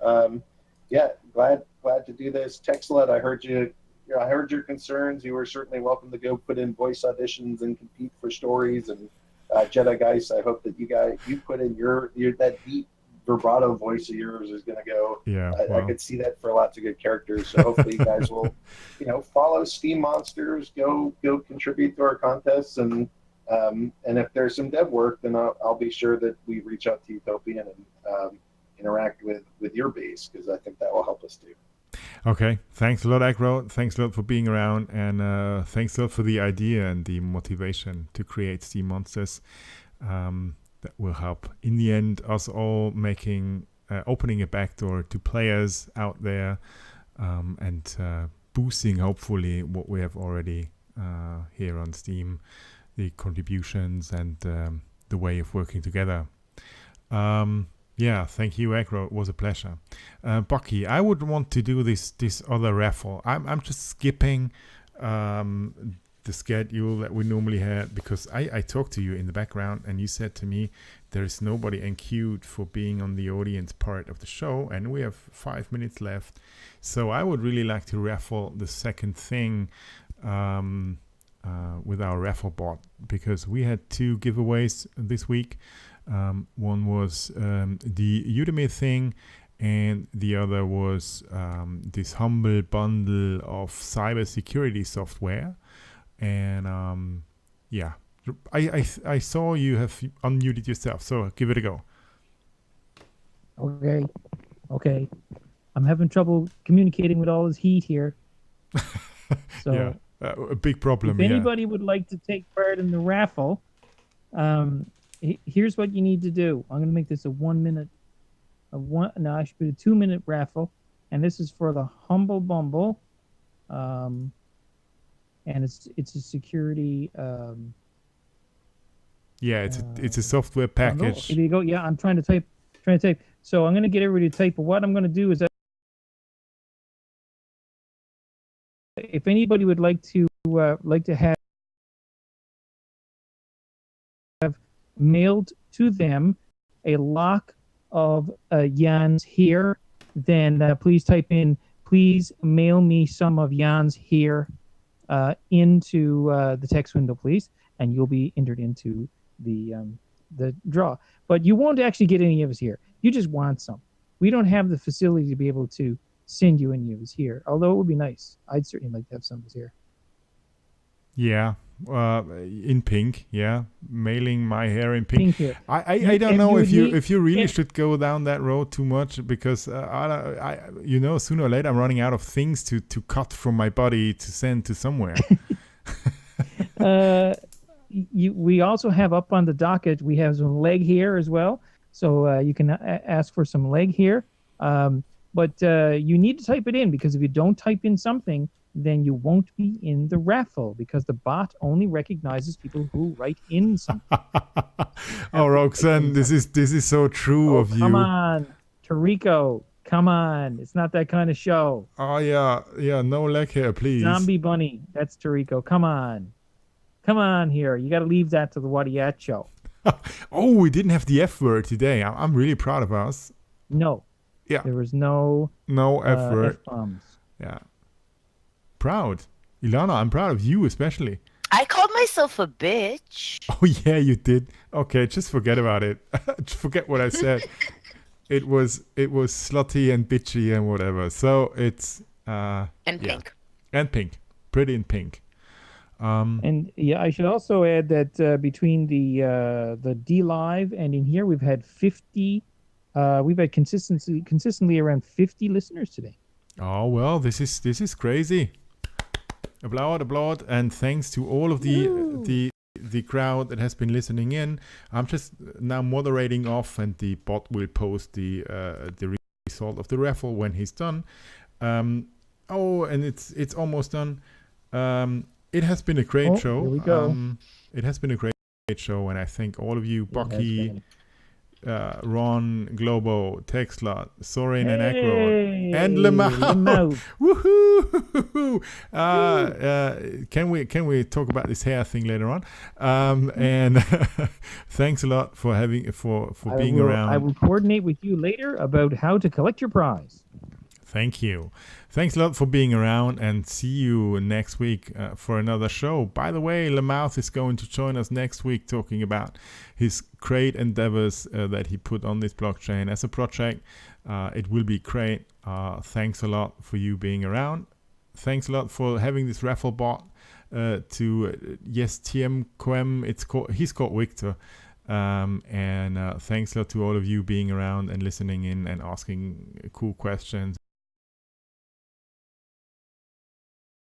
Glad to do this. Texlet, I heard you. I heard your concerns. You were certainly welcome to go put in voice auditions and compete for stories. And Jedi Geist, I hope that you put in your that deep vibrato voice of yours is going to go. Yeah, I could see that for lots of good characters. So hopefully you guys will, follow Steam Monsters, go contribute to our contests, and if there's some dev work, then I'll be sure that we reach out to Utopian and interact with your base, because I think that will help us too. Okay, thanks a lot, Agro. Thanks a lot for being around, and thanks a lot for the idea and the motivation to create Steam Monsters. That will help in the end us all making opening a backdoor to players out there, and boosting hopefully what we have already here on Steam, the contributions and the way of working together. Thank you, Agro. It was a pleasure. Bucky, I would want to do this other raffle. I'm just skipping the schedule that we normally had, because I talked to you in the background and you said to me there is nobody enqueued for being on the audience part of the show, and we have 5 minutes left. So I would really like to raffle the second thing with our raffle bot, because we had 2 giveaways this week. One was the Udemy thing, and the other was this humble bundle of cybersecurity software. And I saw you have unmuted yourself, so give it a go. Okay. I'm having trouble communicating with all this heat here. So a big problem. If anybody would like to take part in the raffle, here's what you need to do. I'm going to make this a 1 minute, I should put a 2 minute raffle, and this is for the Humble Bumble. And it's a security. It's a software package. There you go. Yeah, I'm trying to type. So I'm going to get everybody to type. But what I'm going to do is, if anybody would like to have mailed to them a lock of Jan's hair, then please type in, please mail me some of Jan's hair into the text window, please, and you'll be entered into the draw. But you won't actually get any of his here. You just want some. We don't have the facility to be able to send you any of his here, although it would be nice. I'd certainly like to have some of his here. Yeah, in pink. Yeah, mailing my hair in pink. Here. I don't know if you really should go down that road too much, because I sooner or later I'm running out of things to cut from my body to send to somewhere. We also have up on the docket, we have some leg hair as well, so you can ask for some leg hair. But you need to type it in, because if you don't type in something, then you won't be in the raffle, because the bot only recognizes people who write in something. Oh, Roxanne, this is so true of you. Come on, Tarico, come on. It's not that kind of show. Oh, yeah, no leg hair, please. Zombie Bunny, that's Tarico. Come on here. You got to leave that to the Wadiat show. Oh, we didn't have the F word today. I'm really proud of us. No. Yeah. There was no F word. F-bombs. Yeah. Proud. Ilana, I'm proud of you especially. I called myself a bitch. Oh, yeah, you did. Okay, just forget about it. Just forget what I said. It was slutty and bitchy and whatever. So it's... pink. And pink. Pretty in pink. And I should also add that between the D Live and in here, we've had 50. We've had consistently around 50 listeners today. Oh well, this is crazy. Applaud, and thanks to all of the crowd that has been listening in. I'm just now moderating off, and the bot will post the result of the raffle when he's done. And it's almost done. It has been a great show. Here we go. It has been a great show, and I thank all of you, Bucky, Ron, Globo, Texlot, Sorin, and Hey, Akron, and Lemau. Woohoo! Can we talk about this hair thing later on? And thanks a lot for being around. I will coordinate with you later about how to collect your prize. Thank you. Thanks a lot for being around, and see you next week for another show. By the way, Lemouth is going to join us next week talking about his great endeavors that he put on this blockchain as a project. It will be great. Thanks a lot for you being around. Thanks a lot for having this raffle bot to yes, TM Quem. He's called Victor. And thanks a lot to all of you being around and listening in and asking cool questions.